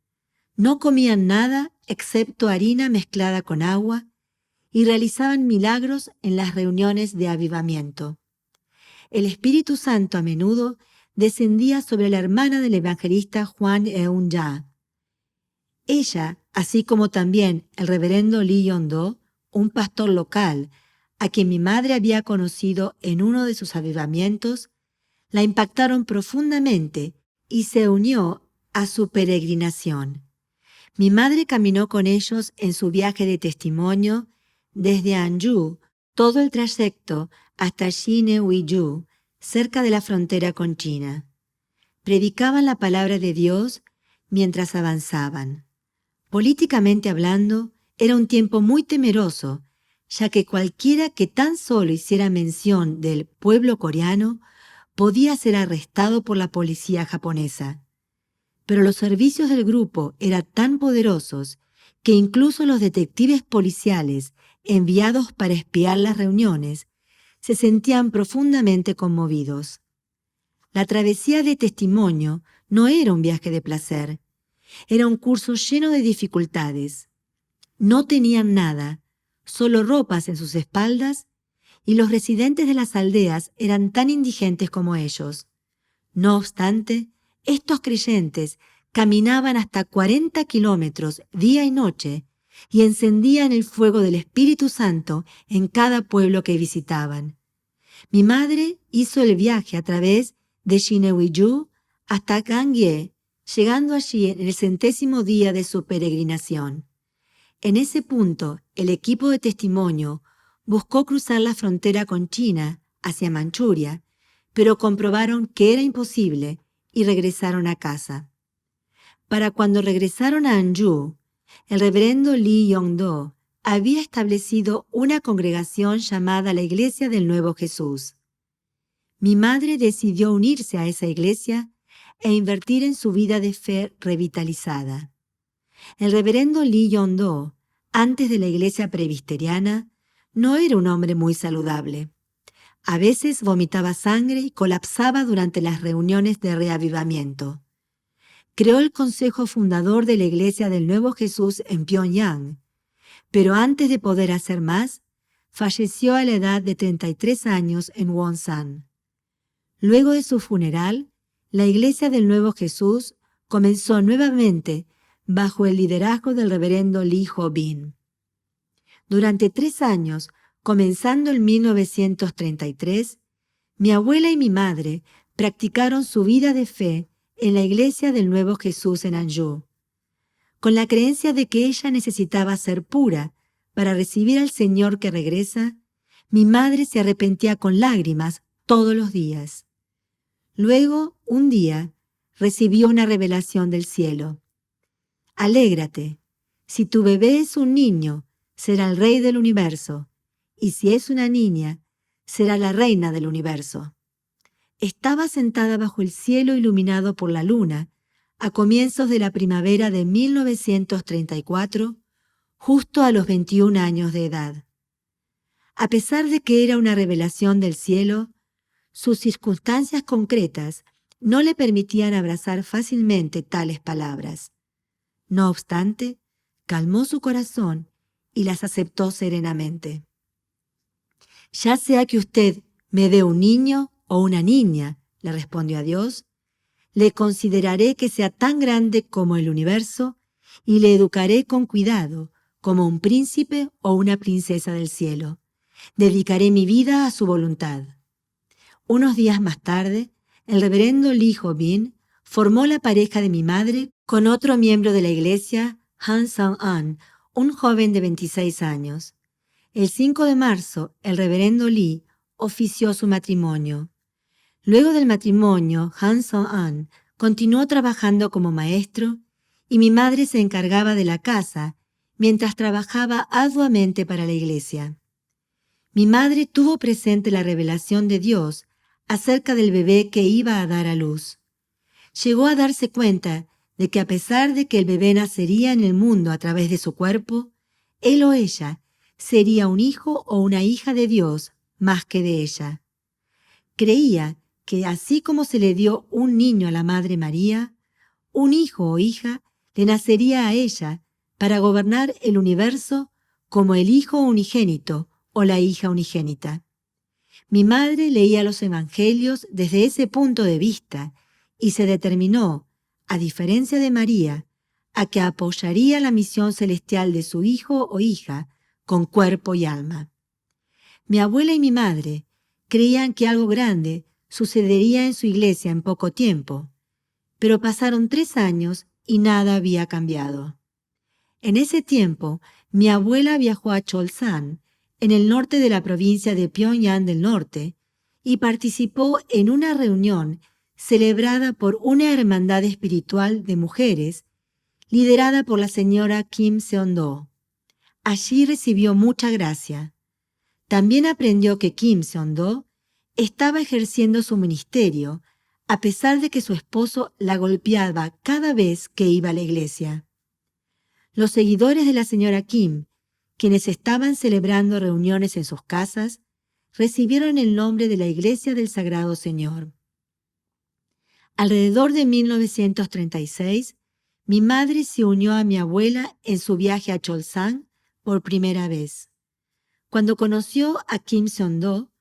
no comían nada excepto harina mezclada con agua y realizaban milagros en las reuniones de avivamiento. El Espíritu Santo a menudo descendía sobre la hermana del evangelista Juan Eun-ya. Ella, así como también el reverendo Lee Yong-do, un pastor local, a quien mi madre había conocido en uno de sus avivamientos, la impactaron profundamente y se unió a su peregrinación. Mi madre caminó con ellos en su viaje de testimonio desde Anju, todo el trayecto hasta Xinhe-Huiyu, cerca de la frontera con China. Predicaban la palabra de Dios mientras avanzaban. Políticamente hablando, era un tiempo muy temeroso, ya que cualquiera que tan solo hiciera mención del pueblo coreano podía ser arrestado por la policía japonesa. Pero los servicios del grupo eran tan poderosos que incluso los detectives policiales enviados para espiar las reuniones se sentían profundamente conmovidos. La travesía de testimonio no era un viaje de placer, era un curso lleno de dificultades. No tenían nada, solo ropas en sus espaldas, y los residentes de las aldeas eran tan indigentes como ellos. No obstante, estos creyentes caminaban hasta 40 kilómetros día y noche y encendían el fuego del Espíritu Santo en cada pueblo que visitaban. Mi madre hizo el viaje a través de Xinhe-Huiyu hasta Gangye, llegando allí en el 100º día de su peregrinación. En ese punto, el equipo de testimonio buscó cruzar la frontera con China hacia Manchuria, pero comprobaron que era imposible y regresaron a casa. Para cuando regresaron a Anju, el reverendo Lee Yong-do había establecido una congregación llamada la Iglesia del Nuevo Jesús. Mi madre decidió unirse a esa iglesia e invertir en su vida de fe revitalizada. El reverendo Lee Yong-do, antes de la iglesia presbiteriana, no era un hombre muy saludable. A veces vomitaba sangre y colapsaba durante las reuniones de reavivamiento. Creó el consejo fundador de la Iglesia del Nuevo Jesús en Pyongyang, pero antes de poder hacer más, falleció a la edad de 33 años en Wonsan. Luego de su funeral, la Iglesia del Nuevo Jesús comenzó nuevamente bajo el liderazgo del reverendo Lee Ho-bin. Durante 3 años, comenzando en 1933, mi abuela y mi madre practicaron su vida de fe en la Iglesia del Nuevo Jesús en Anju, con la creencia de que ella necesitaba ser pura para recibir al Señor que regresa. Mi madre se arrepentía con lágrimas todos los días. Luego, un día, recibió una revelación del cielo. Alégrate, si tu bebé es un niño, será el rey del universo, y si es una niña, será la reina del universo. Estaba sentada bajo el cielo iluminado por la luna, a comienzos de la primavera de 1934, justo a los 21 años de edad. A pesar de que era una revelación del cielo, sus circunstancias concretas no le permitían abrazar fácilmente tales palabras. No obstante, calmó su corazón y las aceptó serenamente. Ya sea que usted me dé un niño o una niña, le respondió a Dios, le consideraré que sea tan grande como el universo y le educaré con cuidado como un príncipe o una princesa del cielo. Dedicaré mi vida a su voluntad. Unos días más tarde, el reverendo Lee Ho-bin formó la pareja de mi madre con otro miembro de la iglesia, Han Sang-an, un joven de 26 años. El 5 de marzo, el reverendo Lee ofició su matrimonio. Luego del matrimonio, Han Sang-an continuó trabajando como maestro y mi madre se encargaba de la casa mientras trabajaba arduamente para la iglesia. Mi madre tuvo presente la revelación de Dios acerca del bebé que iba a dar a luz. Llegó a darse cuenta de que a pesar de que el bebé nacería en el mundo a través de su cuerpo, él o ella sería un hijo o una hija de Dios más que de ella. Creía que así como se le dio un niño a la Madre María, un hijo o hija le nacería a ella para gobernar el universo como el hijo unigénito o la hija unigénita. Mi madre leía los evangelios desde ese punto de vista y se determinó, a diferencia de María, a que apoyaría la misión celestial de su hijo o hija con cuerpo y alma. Mi abuela y mi madre creían que algo grande sucedería en su iglesia en poco tiempo, pero pasaron 3 años y nada había cambiado. En ese tiempo, mi abuela viajó a Cholsan, en el norte de la provincia de Pyongyang del Norte, y participó en una reunión celebrada por una hermandad espiritual de mujeres liderada por la señora Kim Seon-do. Allí recibió mucha gracia. También aprendió que Kim Seon-do estaba ejerciendo su ministerio, a pesar de que su esposo la golpeaba cada vez que iba a la iglesia. Los seguidores de la señora Kim, quienes estaban celebrando reuniones en sus casas, recibieron el nombre de la Iglesia del Sagrado Señor. Alrededor de 1936, mi madre se unió a mi abuela en su viaje a Cholsan por primera vez. Cuando conoció a Kim Seon-do,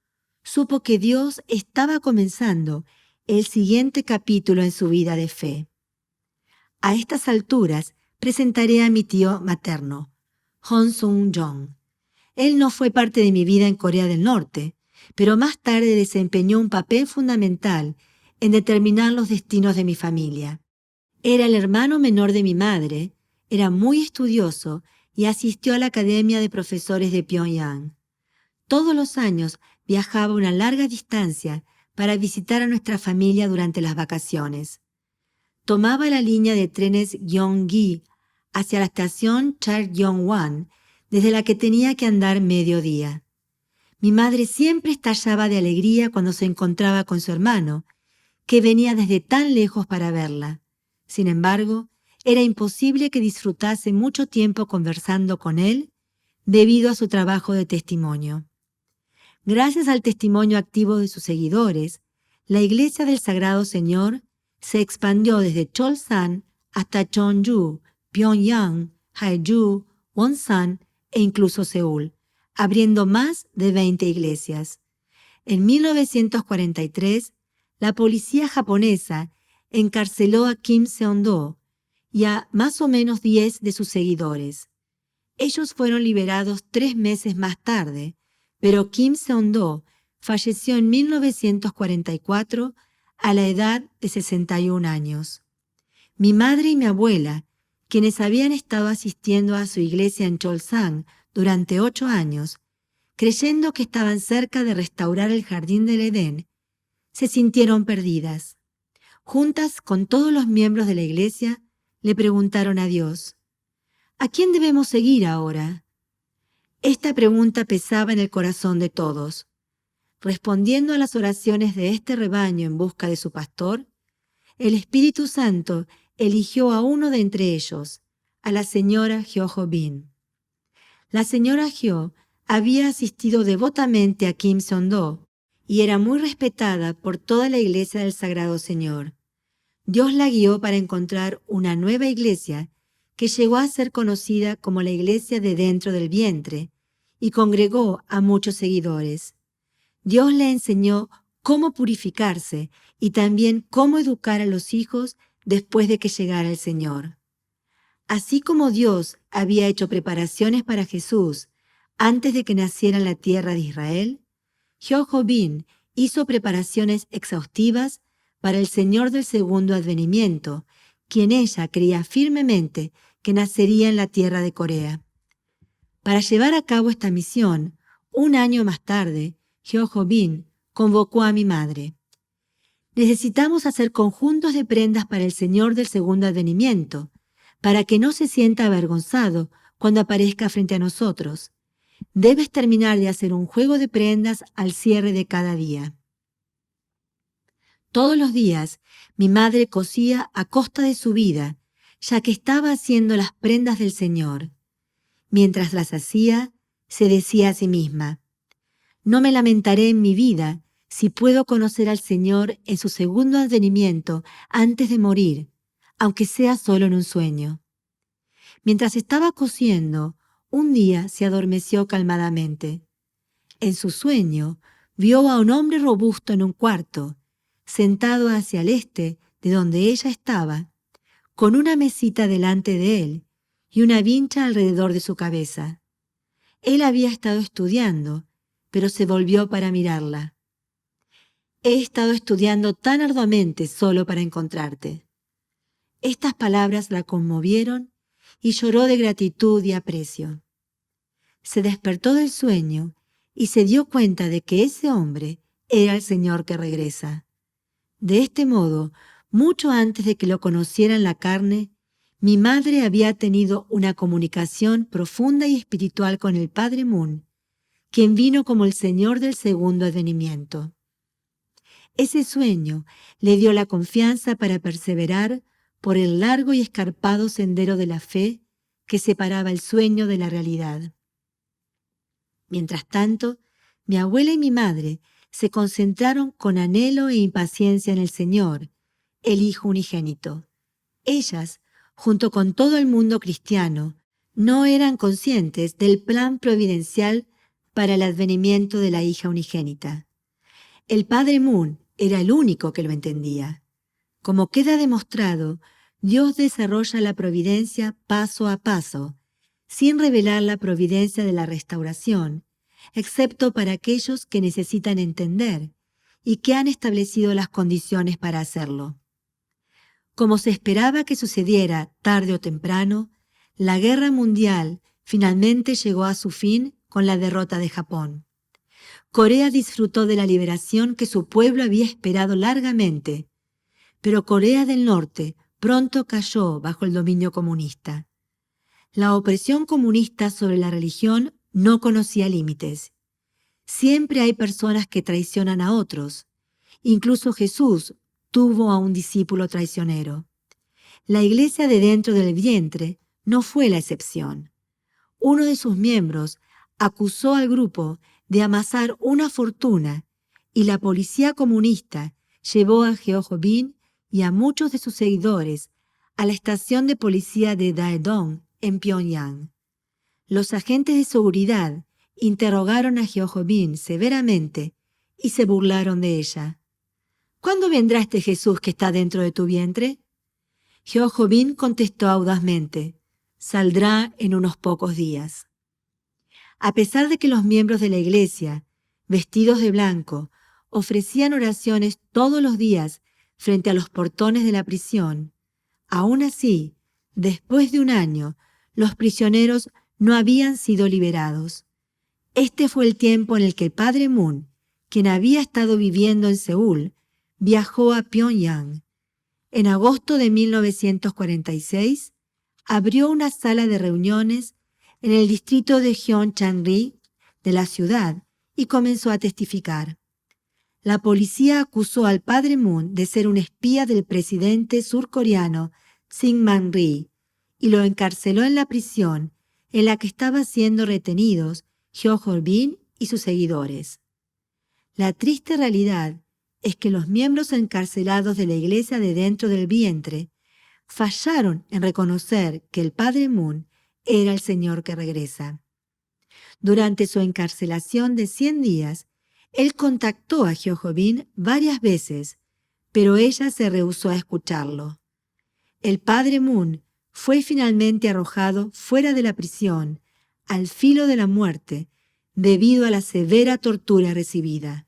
supo que Dios estaba comenzando el siguiente capítulo en su vida de fe. A estas alturas presentaré a mi tío materno, Hon Sung-jong. Él no fue parte de mi vida en Corea del Norte, pero más tarde desempeñó un papel fundamental en determinar los destinos de mi familia. Era el hermano menor de mi madre, era muy estudioso y asistió a la Academia de Profesores de Pyongyang. Todos los años viajaba una larga distancia para visitar a nuestra familia durante las vacaciones. Tomaba la línea de trenes Gyeonggi hacia la estación Chargyeong-wan, desde la que tenía que andar medio día. Mi madre siempre estallaba de alegría cuando se encontraba con su hermano, que venía desde tan lejos para verla. Sin embargo, era imposible que disfrutase mucho tiempo conversando con él debido a su trabajo de testimonio. Gracias al testimonio activo de sus seguidores, la Iglesia del Sagrado Señor se expandió desde Cholsan hasta Cheonju, Pyongyang, Haeju, Wonsan e incluso Seúl, abriendo más de 20 iglesias. En 1943, la policía japonesa encarceló a Kim Seon-do y a más o menos 10 de sus seguidores. Ellos fueron liberados 3 meses más tarde, pero Kim Seon-do falleció en 1944 a la edad de 61 años. Mi madre y mi abuela, quienes habían estado asistiendo a su iglesia en Cholsan durante 8 años, creyendo que estaban cerca de restaurar el jardín del Edén, se sintieron perdidas. Juntas con todos los miembros de la iglesia, le preguntaron a Dios, ¿a quién debemos seguir ahora? Esta pregunta pesaba en el corazón de todos. Respondiendo a las oraciones de este rebaño en busca de su pastor, el Espíritu Santo eligió a uno de entre ellos, a la señora Hyo Ho-bin. La señora Hyo había asistido devotamente a Kim Seon-do y era muy respetada por toda la iglesia del Sagrado Señor. Dios la guió para encontrar una nueva iglesia que llegó a ser conocida como la iglesia de dentro del vientre y congregó a muchos seguidores. Dios le enseñó cómo purificarse y también cómo educar a los hijos después de que llegara el Señor. Así como Dios había hecho preparaciones para Jesús antes de que naciera en la tierra de Israel, Hyo Ho-bin hizo preparaciones exhaustivas para el Señor del segundo advenimiento, quien ella creía firmemente que nacería en la tierra de Corea. Para llevar a cabo esta misión, un año más tarde, Hyo Ho-bin convocó a mi madre. Necesitamos hacer conjuntos de prendas para el Señor del segundo advenimiento, para que no se sienta avergonzado cuando aparezca frente a nosotros. Debes terminar de hacer un juego de prendas al cierre de cada día. Todos los días, mi madre cosía a costa de su vida, ya que estaba haciendo las prendas del Señor. Mientras las hacía, se decía a sí misma: no me lamentaré en mi vida si puedo conocer al Señor en su segundo advenimiento antes de morir, aunque sea solo en un sueño. Mientras estaba cosiendo, un día se adormeció calmadamente. En su sueño, vio a un hombre robusto en un cuarto, sentado hacia el este de donde ella estaba, con una mesita delante de él y una vincha alrededor de su cabeza. Él había estado estudiando, pero se volvió para mirarla. He estado estudiando tan arduamente solo para encontrarte. Estas palabras la conmovieron y lloró de gratitud y aprecio. Se despertó del sueño y se dio cuenta de que ese hombre era el Señor que regresa. De este modo, mucho antes de que lo conociera en la carne, mi madre había tenido una comunicación profunda y espiritual con el Padre Moon, quien vino como el Señor del segundo advenimiento. Ese sueño le dio la confianza para perseverar por el largo y escarpado sendero de la fe que separaba el sueño de la realidad. Mientras tanto, mi abuela y mi madre se concentraron con anhelo e impaciencia en el Señor, el Hijo unigénito. Ellas, junto con todo el mundo cristiano, no eran conscientes del plan providencial para el advenimiento de la hija unigénita. El Padre Moon era el único que lo entendía. Como queda demostrado, Dios desarrolla la providencia paso a paso, sin revelar la providencia de la restauración, excepto para aquellos que necesitan entender y que han establecido las condiciones para hacerlo. Como se esperaba que sucediera tarde o temprano, la guerra mundial finalmente llegó a su fin con la derrota de Japón. Corea disfrutó de la liberación que su pueblo había esperado largamente, pero Corea del Norte pronto cayó bajo el dominio comunista. La opresión comunista sobre la religión no conocía límites. Siempre hay personas que traicionan a otros. Incluso Jesús tuvo a un discípulo traicionero. La iglesia de dentro del vientre no fue la excepción. Uno de sus miembros acusó al grupo de amasar una fortuna y la policía comunista llevó a Geo Jobin y a muchos de sus seguidores a la estación de policía de Daedong en Pyongyang. Los agentes de seguridad interrogaron a Geo Jobin severamente y se burlaron de ella. ¿Cuándo vendrá este Jesús que está dentro de tu vientre? Geo Jobin contestó audazmente: saldrá en unos pocos días. A pesar de que los miembros de la iglesia, vestidos de blanco, ofrecían oraciones todos los días frente a los portones de la prisión, aún así, después de un año, los prisioneros no habían sido liberados. Este fue el tiempo en el que el Padre Moon, quien había estado viviendo en Seúl, viajó a Pyongyang. En agosto de 1946, abrió una sala de reuniones en el distrito de Gyeongchang-ri de la ciudad y comenzó a testificar. La policía acusó al Padre Moon de ser un espía del presidente surcoreano Syngman Rhee y lo encarceló en la prisión en la que estaban siendo retenidos Geo Jobin y sus seguidores. La triste realidad es que los miembros encarcelados de la iglesia de dentro del vientre fallaron en reconocer que el Padre Moon era el Señor que regresa. Durante su encarcelación de 100 días, él contactó a Geo Jobin varias veces, pero ella se rehusó a escucharlo. El Padre Moon fue finalmente arrojado fuera de la prisión, al filo de la muerte, debido a la severa tortura recibida.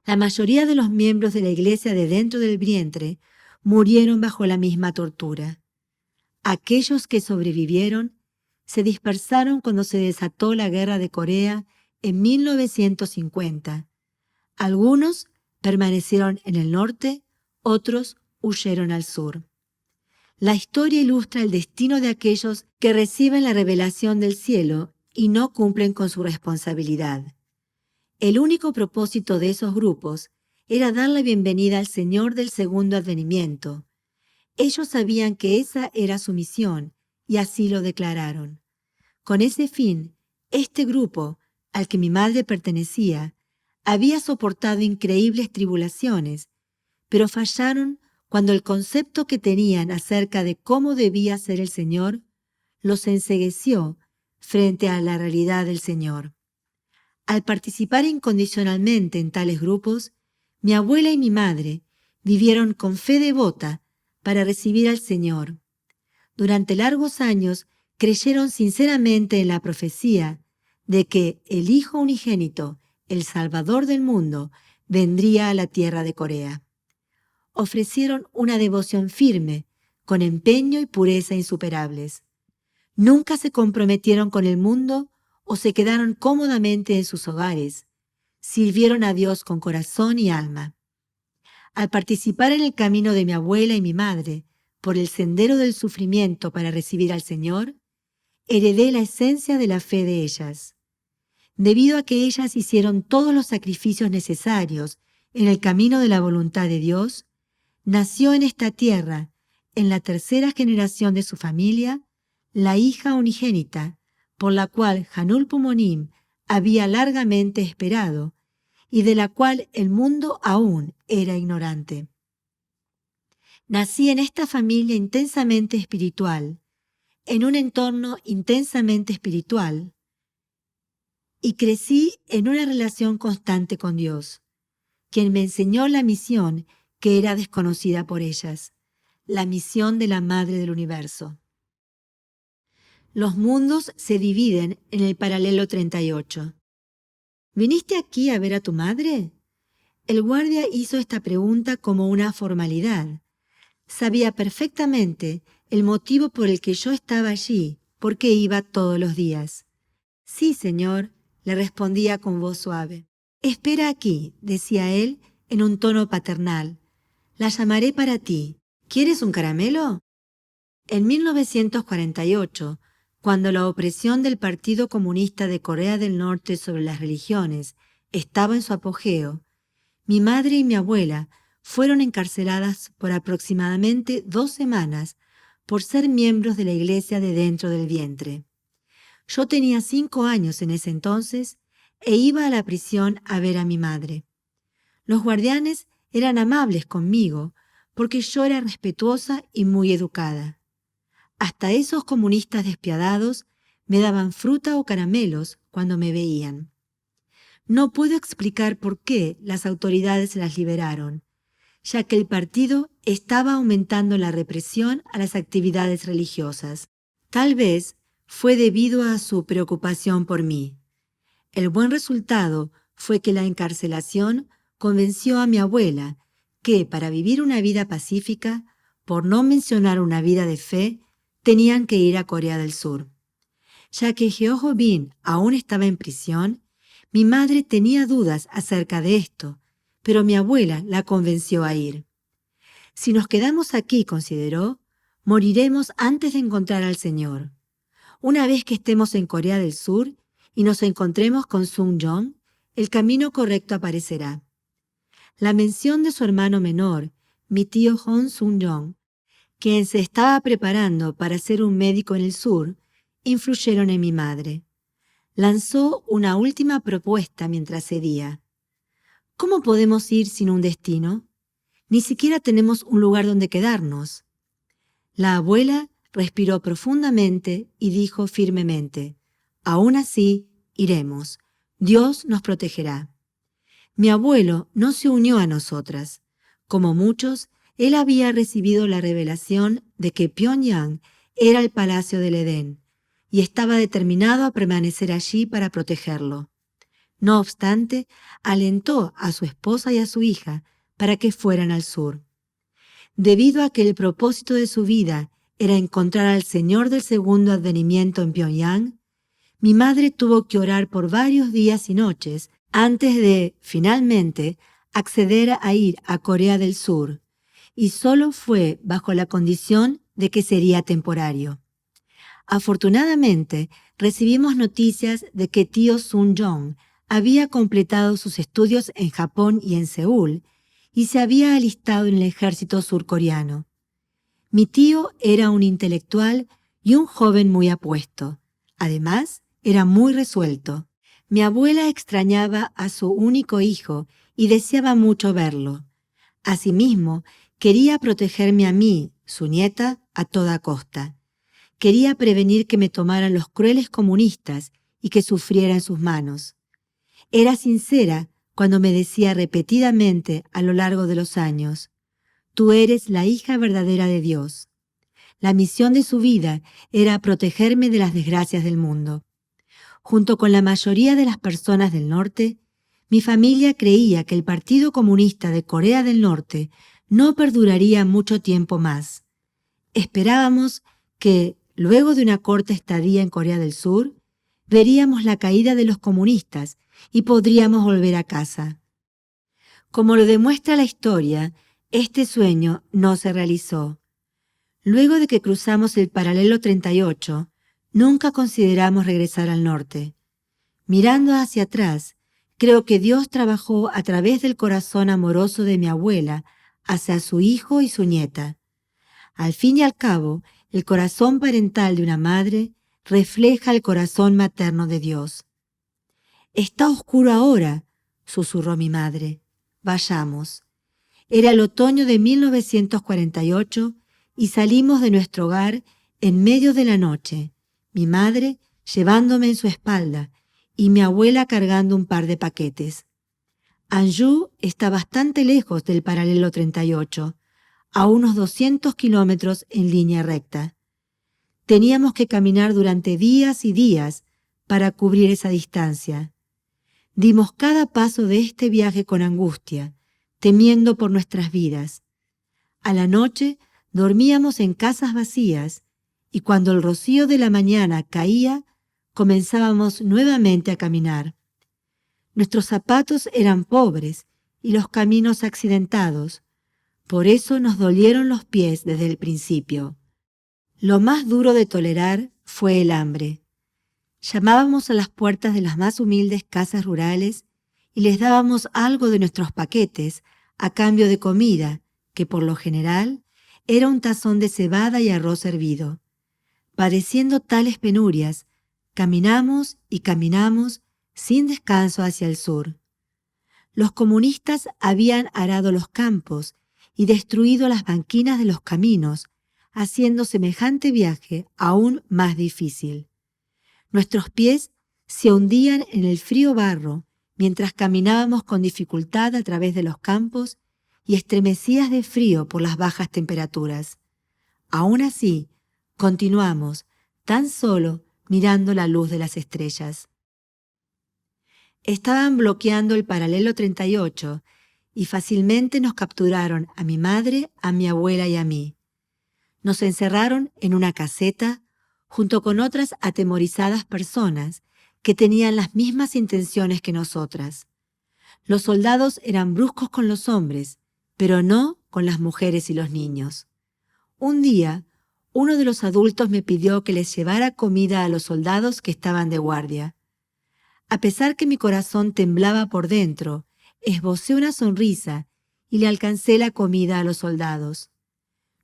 La mayoría de los miembros de la iglesia de dentro del vientre murieron bajo la misma tortura. Aquellos que sobrevivieron se dispersaron cuando se desató la guerra de Corea en 1950. Algunos permanecieron en el norte, otros huyeron al sur. La historia ilustra el destino de aquellos que reciben la revelación del cielo y no cumplen con su responsabilidad. El único propósito de esos grupos era dar la bienvenida al Señor del segundo advenimiento. Ellos sabían que esa era su misión y así lo declararon. Con ese fin, este grupo, al que mi madre pertenecía, había soportado increíbles tribulaciones, pero fallaron cuando el concepto que tenían acerca de cómo debía ser el Señor los encegueció frente a la realidad del Señor. Al participar incondicionalmente en tales grupos, mi abuela y mi madre vivieron con fe devota para recibir al Señor. Durante largos años creyeron sinceramente en la profecía de que el Hijo unigénito, el Salvador del mundo, vendría a la tierra de Corea. Ofrecieron una devoción firme, con empeño y pureza insuperables. Nunca se comprometieron con el mundo o se quedaron cómodamente en sus hogares. Sirvieron a Dios con corazón y alma. Al participar en el camino de mi abuela y mi madre, por el sendero del sufrimiento para recibir al Señor, heredé la esencia de la fe de ellas. Debido a que ellas hicieron todos los sacrificios necesarios en el camino de la voluntad de Dios, nació en esta tierra, en la tercera generación de su familia, la hija unigénita, por la cual Hanul-Pumonim había largamente esperado y de la cual el mundo aún era ignorante. Nací en esta familia intensamente espiritual, en un entorno intensamente espiritual, y crecí en una relación constante con Dios, quien me enseñó la misión que era desconocida por ellas, la misión de la Madre del Universo. Los mundos se dividen en el paralelo 38. ¿Viniste aquí a ver a tu madre? El guardia hizo esta pregunta como una formalidad. Sabía perfectamente el motivo por el que yo estaba allí, porque iba todos los días. Sí, señor, le respondía con voz suave. Espera aquí, decía él en un tono paternal. La llamaré para ti. ¿Quieres un caramelo? En 1948, cuando la opresión del Partido Comunista de Corea del Norte sobre las religiones estaba en su apogeo, mi madre y mi abuela fueron encarceladas por aproximadamente 2 semanas por ser miembros de la iglesia de dentro del vientre. Yo tenía 5 años en ese entonces e iba a la prisión a ver a mi madre. Los guardianes eran amables conmigo porque yo era respetuosa y muy educada. Hasta esos comunistas despiadados me daban fruta o caramelos cuando me veían. No puedo explicar por qué las autoridades las liberaron, ya que el partido estaba aumentando la represión a las actividades religiosas. Tal vez fue debido a su preocupación por mí. El buen resultado fue que la encarcelación convenció a mi abuela que, para vivir una vida pacífica, por no mencionar una vida de fe, tenían que ir a Corea del Sur. Ya que Jehojo Bin aún estaba en prisión, mi madre tenía dudas acerca de esto, pero mi abuela la convenció a ir. Si nos quedamos aquí, consideró, moriremos antes de encontrar al Señor. Una vez que estemos en Corea del Sur y nos encontremos con Sung-jong, el camino correcto aparecerá. La mención de su hermano menor, mi tío Hon Sung-jong, quien se estaba preparando para ser un médico en el sur, influyeron en mi madre. Lanzó una última propuesta mientras cedía. ¿Cómo podemos ir sin un destino? Ni siquiera tenemos un lugar donde quedarnos. La abuela respiró profundamente y dijo firmemente, aún así, iremos. Dios nos protegerá. Mi abuelo no se unió a nosotras. Como muchos, él había recibido la revelación de que Pyongyang era el palacio del Edén y estaba determinado a permanecer allí para protegerlo. No obstante, alentó a su esposa y a su hija para que fueran al sur. Debido a que el propósito de su vida era encontrar al Señor del segundo advenimiento en Pyongyang, mi madre tuvo que orar por varios días y noches antes de, finalmente, acceder a ir a Corea del Sur, y solo fue bajo la condición de que sería temporario. Afortunadamente, recibimos noticias de que tío Sung-jong había completado sus estudios en Japón y en Seúl y se había alistado en el ejército surcoreano. Mi tío era un intelectual y un joven muy apuesto, Además, era muy resuelto. Mi abuela extrañaba a su único hijo y deseaba mucho verlo. Asimismo, quería protegerme a mí, su nieta, a toda costa. Quería prevenir que me tomaran los crueles comunistas y que sufriera en sus manos. Era sincera cuando me decía repetidamente a lo largo de los años: «Tú eres la hija verdadera de Dios». La misión de su vida era protegerme de las desgracias del mundo. Junto con la mayoría de las personas del norte, mi familia creía que el Partido Comunista de Corea del Norte no perduraría mucho tiempo más. Esperábamos que, luego de una corta estadía en Corea del Sur, veríamos la caída de los comunistas y podríamos volver a casa. Como lo demuestra la historia, este sueño no se realizó. Luego de que cruzamos el paralelo 38, nunca consideramos regresar al norte. Mirando hacia atrás, creo que Dios trabajó a través del corazón amoroso de mi abuela hacia su hijo y su nieta. Al fin y al cabo, el corazón parental de una madre refleja el corazón materno de Dios. «Está oscuro ahora», susurró mi madre. «Vayamos». Era el otoño de 1948 y salimos de nuestro hogar en medio de la noche, mi madre llevándome en su espalda y mi abuela cargando un par de paquetes. Anju está bastante lejos del paralelo 38, a unos 200 kilómetros en línea recta. Teníamos que caminar durante días y días para cubrir esa distancia. Dimos cada paso de este viaje con angustia, temiendo por nuestras vidas. A la noche dormíamos en casas vacías y cuando el rocío de la mañana caía, comenzábamos nuevamente a caminar. Nuestros zapatos eran pobres y los caminos accidentados, por eso nos dolieron los pies desde el principio. Lo más duro de tolerar fue el hambre. Llamábamos a las puertas de las más humildes casas rurales y les dábamos algo de nuestros paquetes a cambio de comida, que por lo general era un tazón de cebada y arroz hervido. Padeciendo tales penurias, caminamos y caminamos sin descanso hacia el sur. Los comunistas habían arado los campos y destruido las banquinas de los caminos, haciendo semejante viaje aún más difícil. Nuestros pies se hundían en el frío barro mientras caminábamos con dificultad a través de los campos y estremecidas de frío por las bajas temperaturas. Aún así, continuamos, tan solo mirando la luz de las estrellas. Estaban bloqueando el paralelo 38 y fácilmente nos capturaron a mi madre, a mi abuela y a mí. Nos encerraron en una caseta junto con otras atemorizadas personas que tenían las mismas intenciones que nosotras. Los soldados eran bruscos con los hombres, pero no con las mujeres y los niños. Un día, uno de los adultos me pidió que les llevara comida a los soldados que estaban de guardia. A pesar que mi corazón temblaba por dentro, esbocé una sonrisa y le alcancé la comida a los soldados.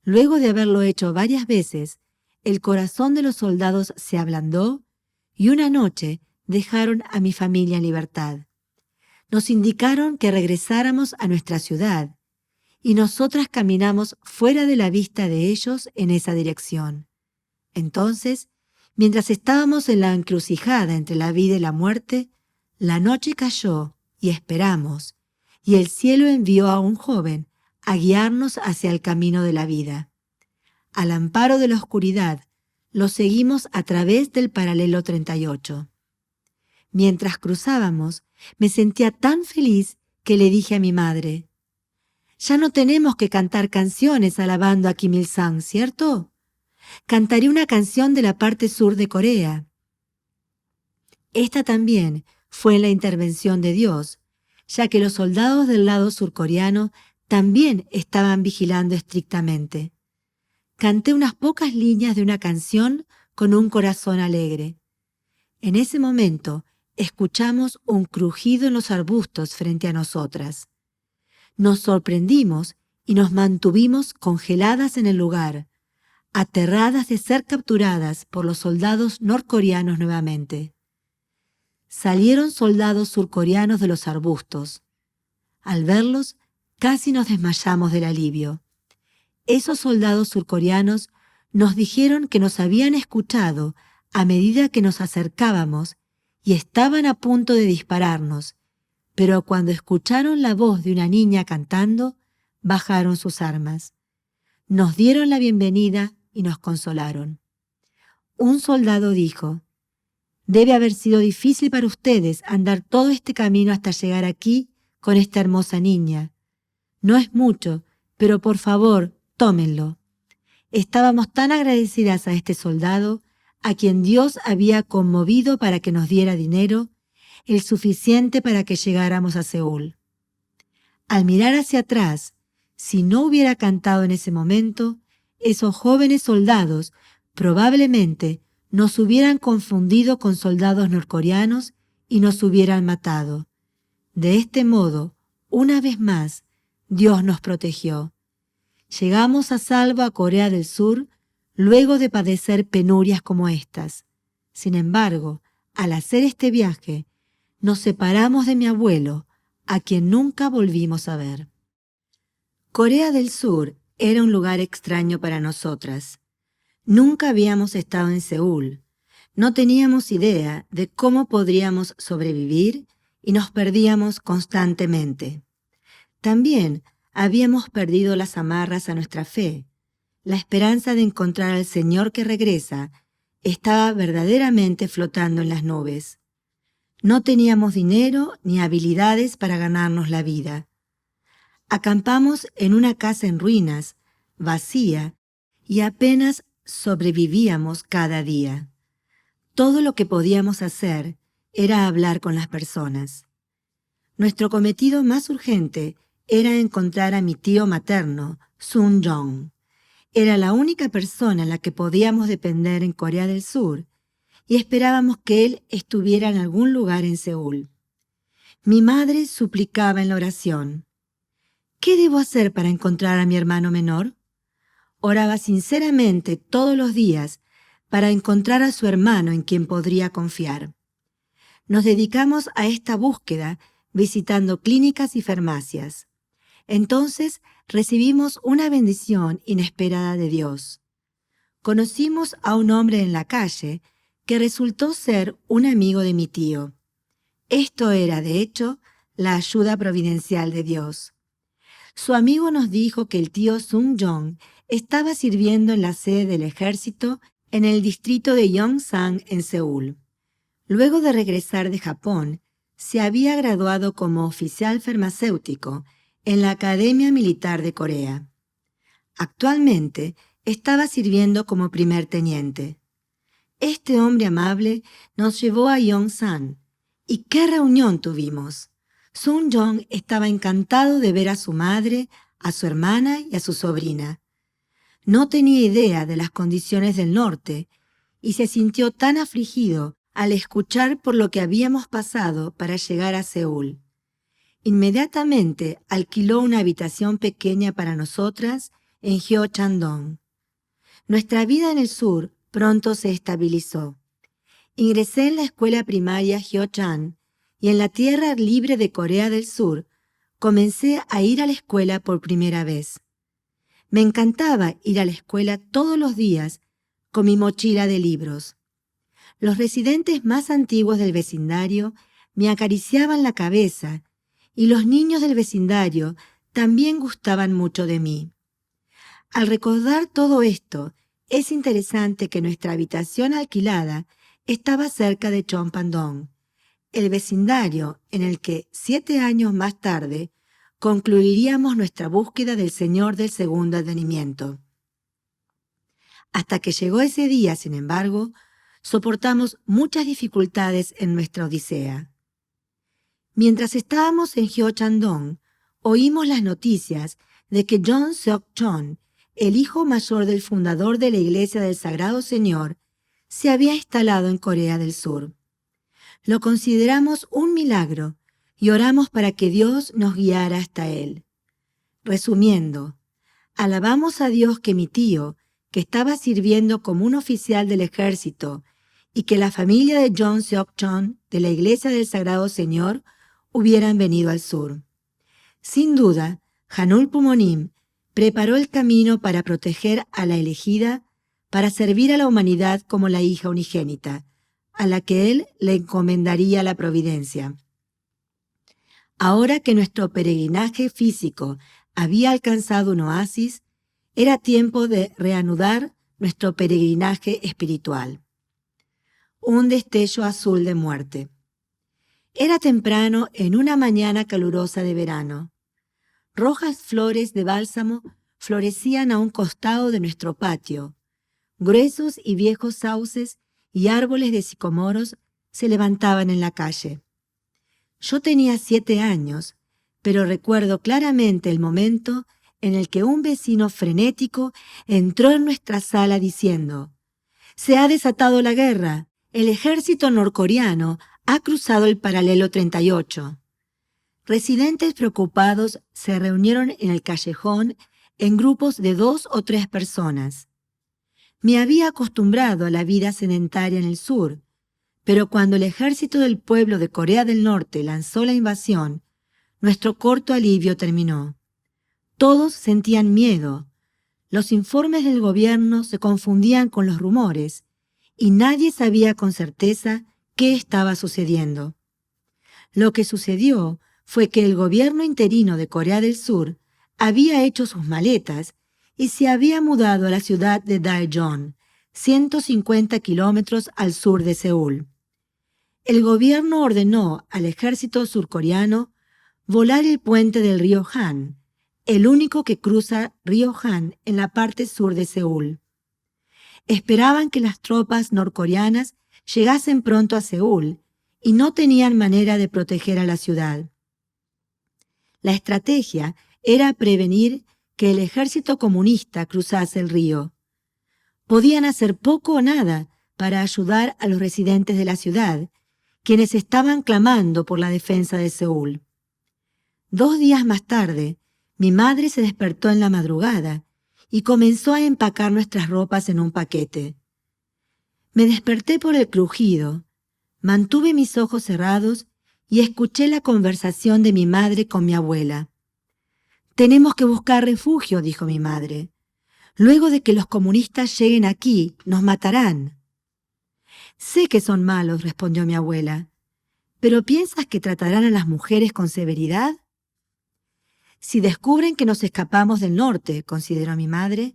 Luego de haberlo hecho varias veces, el corazón de los soldados se ablandó y una noche dejaron a mi familia en libertad. Nos indicaron que regresáramos a nuestra ciudad y nosotras caminamos fuera de la vista de ellos en esa dirección. Entonces, mientras estábamos en la encrucijada entre la vida y la muerte, la noche cayó y esperamos, y el cielo envió a un joven a guiarnos hacia el camino de la vida. Al amparo de la oscuridad, lo seguimos a través del paralelo 38. Mientras cruzábamos, me sentía tan feliz que le dije a mi madre: «Ya no tenemos que cantar canciones alabando a Kim Il-sung, ¿cierto? Cantaré una canción de la parte sur de Corea». Esta también fue la intervención de Dios, ya que los soldados del lado surcoreano también estaban vigilando estrictamente. Canté unas pocas líneas de una canción con un corazón alegre. En ese momento escuchamos un crujido en los arbustos frente a nosotras. Nos sorprendimos y nos mantuvimos congeladas en el lugar, aterradas de ser capturadas por los soldados norcoreanos nuevamente. Salieron soldados surcoreanos de los arbustos. Al verlos, casi nos desmayamos del alivio. Esos soldados surcoreanos nos dijeron que nos habían escuchado a medida que nos acercábamos y estaban a punto de dispararnos, pero cuando escucharon la voz de una niña cantando, bajaron sus armas. Nos dieron la bienvenida y nos consolaron. Un soldado dijo: «Debe haber sido difícil para ustedes andar todo este camino hasta llegar aquí con esta hermosa niña. No es mucho, pero por favor, tómenlo». Estábamos tan agradecidas a este soldado, a quien Dios había conmovido para que nos diera dinero, el suficiente para que llegáramos a Seúl. Al mirar hacia atrás, si no hubiera cantado en ese momento, esos jóvenes soldados probablemente nos hubieran confundido con soldados norcoreanos y nos hubieran matado. De este modo, una vez más, Dios nos protegió. Llegamos a salvo a Corea del Sur luego de padecer penurias como estas. Sin embargo, al hacer este viaje, nos separamos de mi abuelo, a quien nunca volvimos a ver. Corea del Sur era un lugar extraño para nosotras. Nunca habíamos estado en Seúl. No teníamos idea de cómo podríamos sobrevivir y nos perdíamos constantemente. También habíamos perdido las amarras a nuestra fe. La esperanza de encontrar al Señor que regresa estaba verdaderamente flotando en las nubes. No teníamos dinero ni habilidades para ganarnos la vida. Acampamos en una casa en ruinas, vacía, y apenas sobrevivíamos cada día. Todo lo que podíamos hacer era hablar con las personas. Nuestro cometido más urgente era encontrar a mi tío materno, Sun Jong. Era la única persona en la que podíamos depender en Corea del Sur, y esperábamos que él estuviera en algún lugar en Seúl. Mi madre suplicaba en la oración: ¿qué debo hacer para encontrar a mi hermano menor? Oraba sinceramente todos los días para encontrar a su hermano en quien podría confiar. Nos dedicamos a esta búsqueda visitando clínicas y farmacias. Entonces recibimos una bendición inesperada de Dios. Conocimos a un hombre en la calle que resultó ser un amigo de mi tío. Esto era, de hecho, la ayuda providencial de Dios. Su amigo nos dijo que el tío Sun Jong estaba sirviendo en la sede del ejército en el distrito de Yongsan en Seúl. Luego de regresar de Japón, se había graduado como oficial farmacéutico en la Academia Militar de Corea. Actualmente estaba sirviendo como primer teniente. Este hombre amable nos llevó a Yongsan. ¿Y qué reunión tuvimos? Sun Jong estaba encantado de ver a su madre, a su hermana y a su sobrina. No tenía idea de las condiciones del norte y se sintió tan afligido al escuchar por lo que habíamos pasado para llegar a Seúl. Inmediatamente alquiló una habitación pequeña para nosotras en Hyo-Chandong. Nuestra vida en el sur pronto se estabilizó. Ingresé en la escuela primaria Hyo-Chan y en la tierra libre de Corea del Sur comencé a ir a la escuela por primera vez. Me encantaba ir a la escuela todos los días con mi mochila de libros. Los residentes más antiguos del vecindario me acariciaban la cabeza y los niños del vecindario también gustaban mucho de mí. Al recordar todo esto, es interesante que nuestra habitación alquilada estaba cerca de Chonpandong, el vecindario en el que 7 años más tarde concluiríamos nuestra búsqueda del Señor del segundo advenimiento. Hasta que llegó ese día, sin embargo, soportamos muchas dificultades en nuestra odisea. Mientras estábamos en Hyo-Chandong, oímos las noticias de que John Seok-chon, el hijo mayor del fundador de la Iglesia del Sagrado Señor, se había instalado en Corea del Sur. Lo consideramos un milagro y oramos para que Dios nos guiara hasta él. Resumiendo, alabamos a Dios que mi tío, que estaba sirviendo como un oficial del ejército y que la familia de John Seok-chon de la Iglesia del Sagrado Señor hubieran venido al sur. Sin duda, Hanul Pumonim preparó el camino para proteger a la elegida, para servir a la humanidad como la hija unigénita, a la que él le encomendaría la providencia. Ahora que nuestro peregrinaje físico había alcanzado un oasis, era tiempo de reanudar nuestro peregrinaje espiritual. Un destello azul de muerte. Era temprano en una mañana calurosa de verano. Rojas flores de bálsamo florecían a un costado de nuestro patio. Gruesos y viejos sauces y árboles de sicomoros se levantaban en la calle. Yo tenía 7 años, pero recuerdo claramente el momento en el que un vecino frenético entró en nuestra sala diciendo: «Se ha desatado la guerra. El ejército norcoreano ha cruzado el paralelo 38». Residentes preocupados se reunieron en el callejón en grupos de 2 o 3 personas. Me había acostumbrado a la vida sedentaria en el sur, pero cuando el ejército del pueblo de Corea del Norte lanzó la invasión, nuestro corto alivio terminó. Todos sentían miedo. Los informes del gobierno se confundían con los rumores y nadie sabía con certeza qué estaba sucediendo. Lo que sucedió fue que el gobierno interino de Corea del Sur había hecho sus maletas y se había mudado a la ciudad de Daejeon, 150 kilómetros al sur de Seúl. El gobierno ordenó al ejército surcoreano volar el puente del río Han, el único que cruza río Han en la parte sur de Seúl. Esperaban que las tropas norcoreanas llegasen pronto a Seúl y no tenían manera de proteger a la ciudad. La estrategia era prevenir que el ejército comunista cruzase el río. Podían hacer poco o nada para ayudar a los residentes de la ciudad, quienes estaban clamando por la defensa de Seúl. 2 días más tarde, mi madre se despertó en la madrugada y comenzó a empacar nuestras ropas en un paquete. Me desperté por el crujido, mantuve mis ojos cerrados y escuché la conversación de mi madre con mi abuela. «Tenemos que buscar refugio», dijo mi madre. «Luego de que los comunistas lleguen aquí, nos matarán». «Sé que son malos», respondió mi abuela. «¿Pero piensas que tratarán a las mujeres con severidad?» «Si descubren que nos escapamos del norte», consideró mi madre,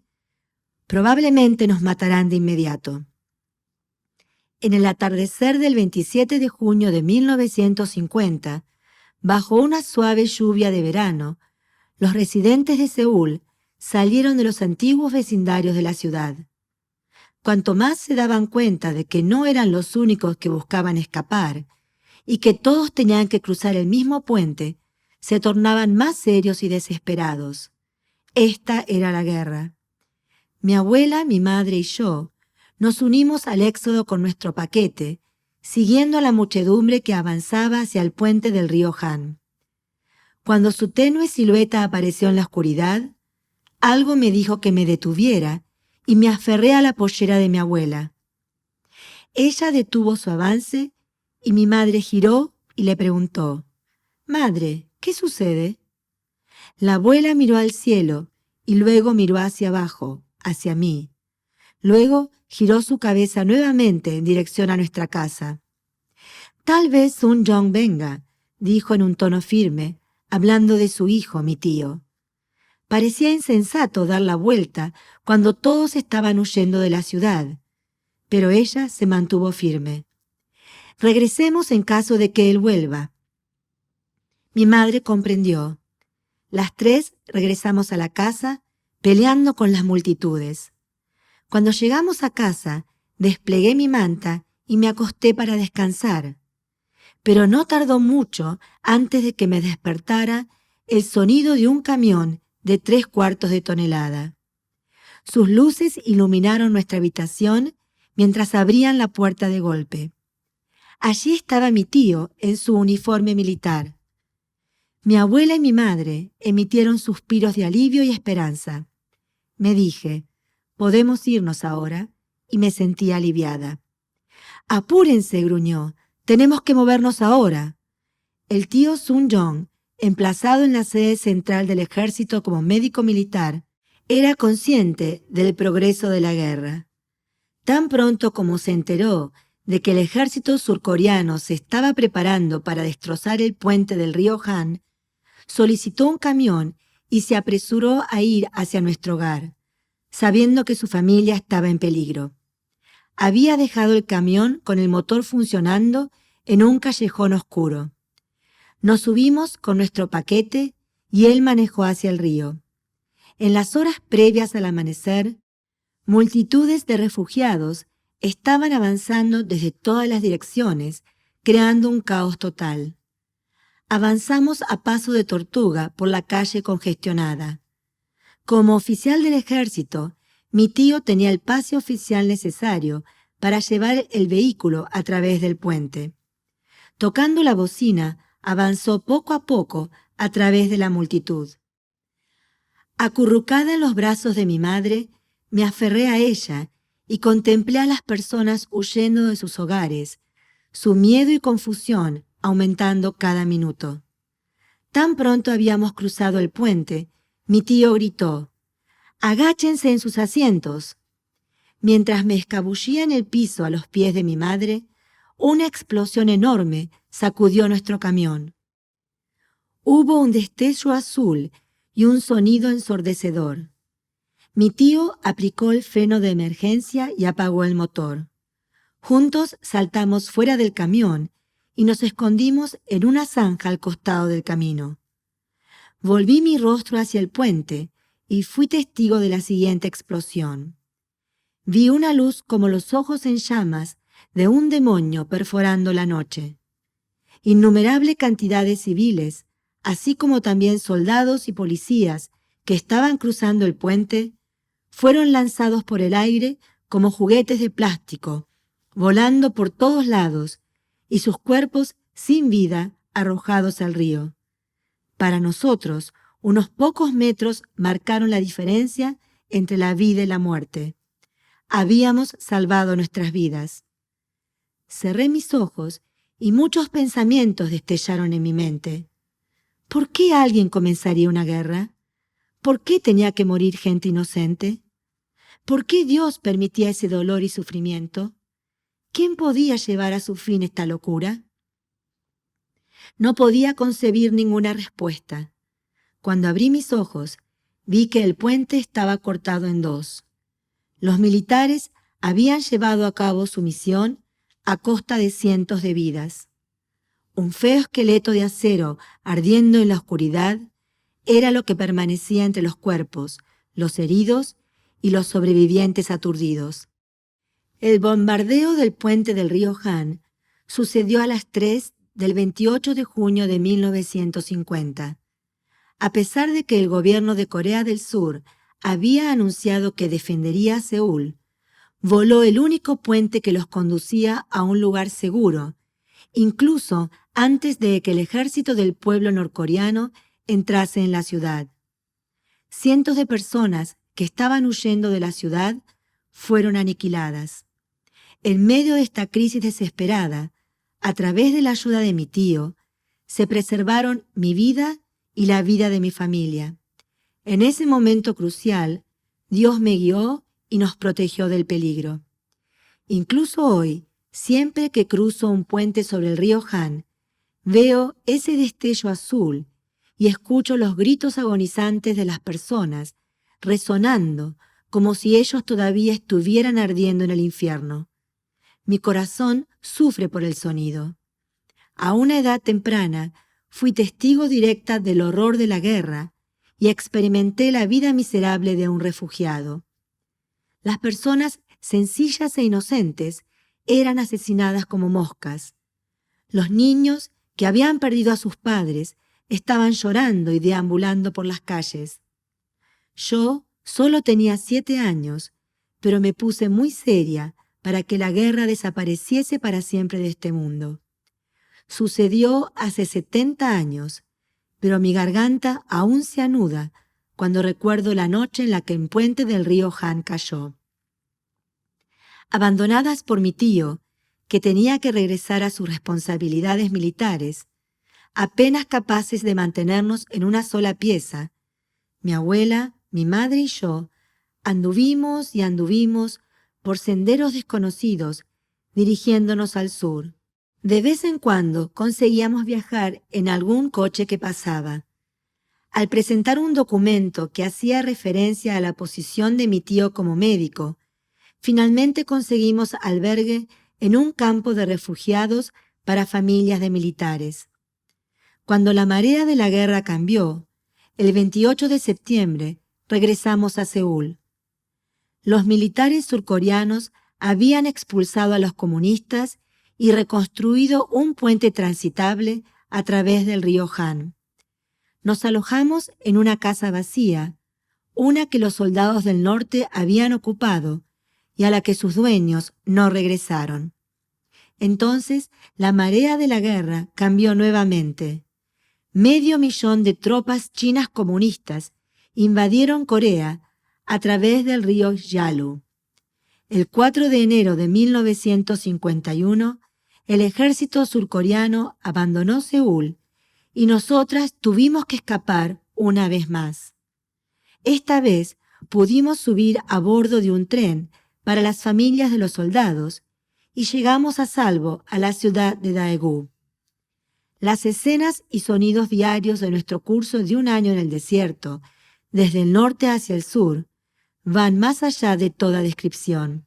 «probablemente nos matarán de inmediato». En el atardecer del 27 de junio de 1950, bajo una suave lluvia de verano, los residentes de Seúl salieron de los antiguos vecindarios de la ciudad. Cuanto más se daban cuenta de que no eran los únicos que buscaban escapar y que todos tenían que cruzar el mismo puente, se tornaban más serios y desesperados. Esta era la guerra. Mi abuela, mi madre y yo nos unimos al éxodo con nuestro paquete, siguiendo a la muchedumbre que avanzaba hacia el puente del río Han. Cuando su tenue silueta apareció en la oscuridad, algo me dijo que me detuviera y me aferré a la pollera de mi abuela. Ella detuvo su avance y mi madre giró y le preguntó: «Madre, ¿qué sucede?» La abuela miró al cielo y luego miró hacia abajo, hacia mí. Luego giró su cabeza nuevamente en dirección a nuestra casa. «Tal vez Sun Jong venga», dijo en un tono firme, hablando de su hijo, mi tío. Parecía insensato dar la vuelta cuando todos estaban huyendo de la ciudad, pero ella se mantuvo firme. «Regresemos en caso de que él vuelva». Mi madre comprendió. Las 3 regresamos a la casa, peleando con las multitudes. Cuando llegamos a casa, desplegué mi manta y me acosté para descansar. Pero no tardó mucho antes de que me despertara el sonido de un camión de 3/4 de tonelada. Sus luces iluminaron nuestra habitación mientras abrían la puerta de golpe. Allí estaba mi tío en su uniforme militar. Mi abuela y mi madre emitieron suspiros de alivio y esperanza. Me dije: Podemos irnos ahora, y me sentí aliviada. Apúrense, gruñó. Tenemos que movernos ahora. El tío Sun Yong, emplazado en la sede central del ejército como médico militar, era consciente del progreso de la guerra. Tan pronto como se enteró de que el ejército surcoreano se estaba preparando para destrozar el puente del río Han, solicitó un camión y se apresuró a ir hacia nuestro hogar, sabiendo que su familia estaba en peligro. Había dejado el camión con el motor funcionando en un callejón oscuro. Nos subimos con nuestro paquete y él manejó hacia el río. En las horas previas al amanecer, multitudes de refugiados estaban avanzando desde todas las direcciones, creando un caos total. Avanzamos a paso de tortuga por la calle congestionada. Como oficial del ejército, mi tío tenía el pase oficial necesario para llevar el vehículo a través del puente. Tocando la bocina, avanzó poco a poco a través de la multitud. Acurrucada en los brazos de mi madre, me aferré a ella y contemplé a las personas huyendo de sus hogares, su miedo y confusión aumentando cada minuto. Tan pronto habíamos cruzado el puente, mi tío gritó: «¡Agáchense en sus asientos!». Mientras me escabullía en el piso a los pies de mi madre, una explosión enorme sacudió nuestro camión. Hubo un destello azul y un sonido ensordecedor. Mi tío aplicó el freno de emergencia y apagó el motor. Juntos saltamos fuera del camión y nos escondimos en una zanja al costado del camino. Volví mi rostro hacia el puente y fui testigo de la siguiente explosión. Vi una luz como los ojos en llamas de un demonio perforando la noche. Innumerable cantidad de civiles, así como también soldados y policías que estaban cruzando el puente, fueron lanzados por el aire como juguetes de plástico, volando por todos lados, y sus cuerpos sin vida arrojados al río. Para nosotros, unos pocos metros marcaron la diferencia entre la vida y la muerte. Habíamos salvado nuestras vidas. Cerré mis ojos y muchos pensamientos destellaron en mi mente. ¿Por qué alguien comenzaría una guerra? ¿Por qué tenía que morir gente inocente? ¿Por qué Dios permitía ese dolor y sufrimiento? ¿Quién podía llevar a su fin esta locura? No podía concebir ninguna respuesta. Cuando abrí mis ojos, vi que el puente estaba cortado en dos. Los militares habían llevado a cabo su misión a costa de cientos de vidas. Un feo esqueleto de acero ardiendo en la oscuridad era lo que permanecía entre los cuerpos, los heridos y los sobrevivientes aturdidos. El bombardeo del puente del río Han sucedió a las 3 del 28 de junio de 1950. A pesar de que el gobierno de Corea del Sur había anunciado que defendería a Seúl, voló el único puente que los conducía a un lugar seguro, incluso antes de que el ejército del pueblo norcoreano entrase en la ciudad. Cientos de personas que estaban huyendo de la ciudad fueron aniquiladas. En medio de esta crisis desesperada, a través de la ayuda de mi tío, se preservaron mi vida y la vida de mi familia. En ese momento crucial, Dios me guió y nos protegió del peligro. Incluso hoy, siempre que cruzo un puente sobre el río Han, veo ese destello azul y escucho los gritos agonizantes de las personas resonando como si ellos todavía estuvieran ardiendo en el infierno. Mi corazón sufre por el sonido. A una edad temprana fui testigo directa del horror de la guerra y experimenté la vida miserable de un refugiado. Las personas sencillas e inocentes eran asesinadas como moscas. Los niños que habían perdido a sus padres estaban llorando y deambulando por las calles. Yo solo tenía 7 años, pero me puse muy seria para que la guerra desapareciese para siempre de este mundo. Sucedió hace 70 años, pero mi garganta aún se anuda cuando recuerdo la noche en la que el puente del río Han cayó. Abandonadas por mi tío, que tenía que regresar a sus responsabilidades militares, apenas capaces de mantenernos en una sola pieza, mi abuela, mi madre y yo anduvimos y anduvimos por senderos desconocidos, dirigiéndonos al sur. De vez en cuando conseguíamos viajar en algún coche que pasaba. Al presentar un documento que hacía referencia a la posición de mi tío como médico, finalmente conseguimos albergue en un campo de refugiados para familias de militares. Cuando la marea de la guerra cambió, el 28 de septiembre regresamos a Seúl. Los militares surcoreanos habían expulsado a los comunistas y reconstruido un puente transitable a través del río Han. Nos alojamos en una casa vacía, una que los soldados del norte habían ocupado y a la que sus dueños no regresaron. Entonces la marea de la guerra cambió nuevamente. 500,000 de tropas chinas comunistas invadieron Corea a través del río Yalu. El 4 de enero de 1951, el ejército surcoreano abandonó Seúl y nosotras tuvimos que escapar una vez más. Esta vez pudimos subir a bordo de un tren para las familias de los soldados y llegamos a salvo a la ciudad de Daegu. Las escenas y sonidos diarios de nuestro curso de un año en el desierto, desde el norte hacia el sur, van más allá de toda descripción.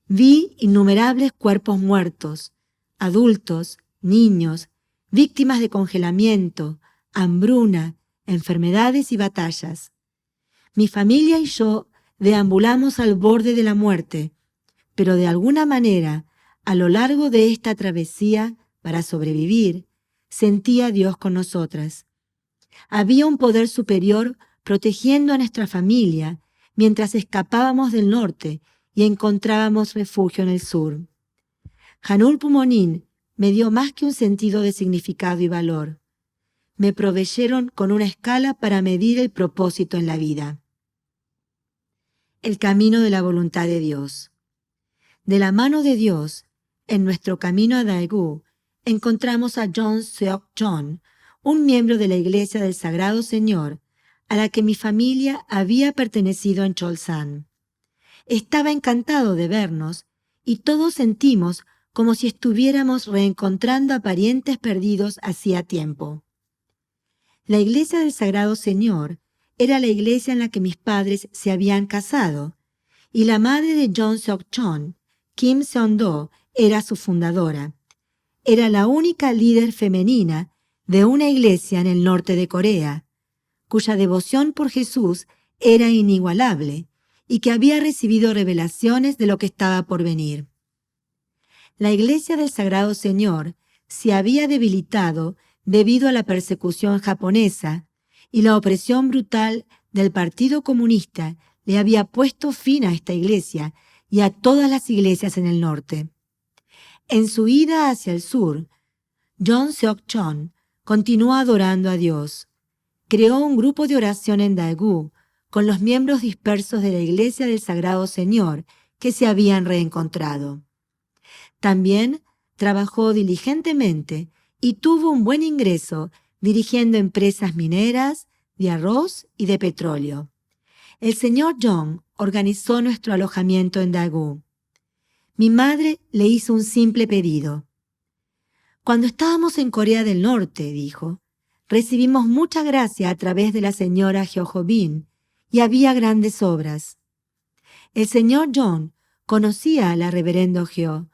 Vi innumerables cuerpos muertos, adultos, niños, víctimas de congelamiento, hambruna, enfermedades y batallas. Mi familia y yo deambulamos al borde de la muerte, pero de alguna manera, a lo largo de esta travesía, para sobrevivir, sentía a Dios con nosotras. Había un poder superior protegiendo a nuestra familia mientras escapábamos del norte y encontrábamos refugio en el sur. Hanul Pumonin me dio más que un sentido de significado y valor. Me proveyeron con una escala para medir el propósito en la vida. El camino de la voluntad de Dios. De la mano de Dios, en nuestro camino a Daegu, encontramos a John Seok-John, un miembro de la Iglesia del Sagrado Señor, a la que mi familia había pertenecido en Cholsan. Estaba encantado de vernos y todos sentimos como si estuviéramos reencontrando a parientes perdidos hacía tiempo. La Iglesia del Sagrado Señor era la iglesia en la que mis padres se habían casado, y la madre de John Seok-John, Kim Seon-do, era su fundadora. Era la única líder femenina de una iglesia en el norte de Corea, cuya devoción por Jesús era inigualable y que había recibido revelaciones de lo que estaba por venir. La Iglesia del Sagrado Señor se había debilitado debido a la persecución japonesa y la opresión brutal del Partido Comunista le había puesto fin a esta iglesia y a todas las iglesias en el norte. En su ida hacia el sur, John Seok-John continuó adorando a Dios. Creó un grupo de oración en Daegu con los miembros dispersos de la Iglesia del Sagrado Señor que se habían reencontrado. También trabajó diligentemente y tuvo un buen ingreso dirigiendo empresas mineras, de arroz y de petróleo. El señor John organizó nuestro alojamiento en Daegu. Mi madre le hizo un simple pedido. Cuando estábamos en Corea del Norte, dijo, recibimos mucha gracia a través de la señora Jeojobin y había grandes obras. El señor John conocía a la reverendo Geo,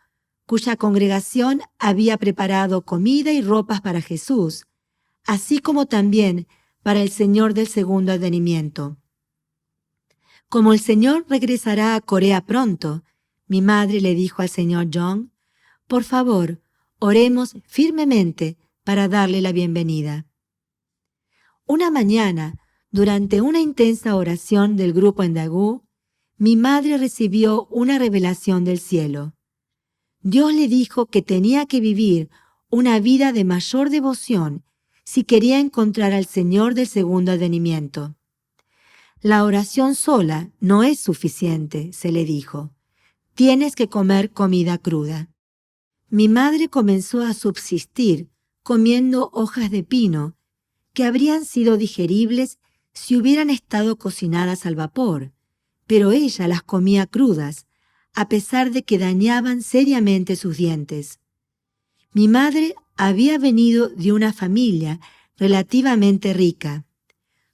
cuya congregación había preparado comida y ropas para Jesús, así como también para el Señor del segundo advenimiento. Como el Señor regresará a Corea pronto, mi madre le dijo al señor John, por favor, oremos firmemente para darle la bienvenida. Una mañana, durante una intensa oración del grupo en Daegu, mi madre recibió una revelación del cielo. Dios le dijo que tenía que vivir una vida de mayor devoción si quería encontrar al Señor del segundo advenimiento. La oración sola no es suficiente, se le dijo. Tienes que comer comida cruda. Mi madre comenzó a subsistir comiendo hojas de pino que habrían sido digeribles si hubieran estado cocinadas al vapor, pero ella las comía crudas, a pesar de que dañaban seriamente sus dientes. Mi madre había venido de una familia relativamente rica.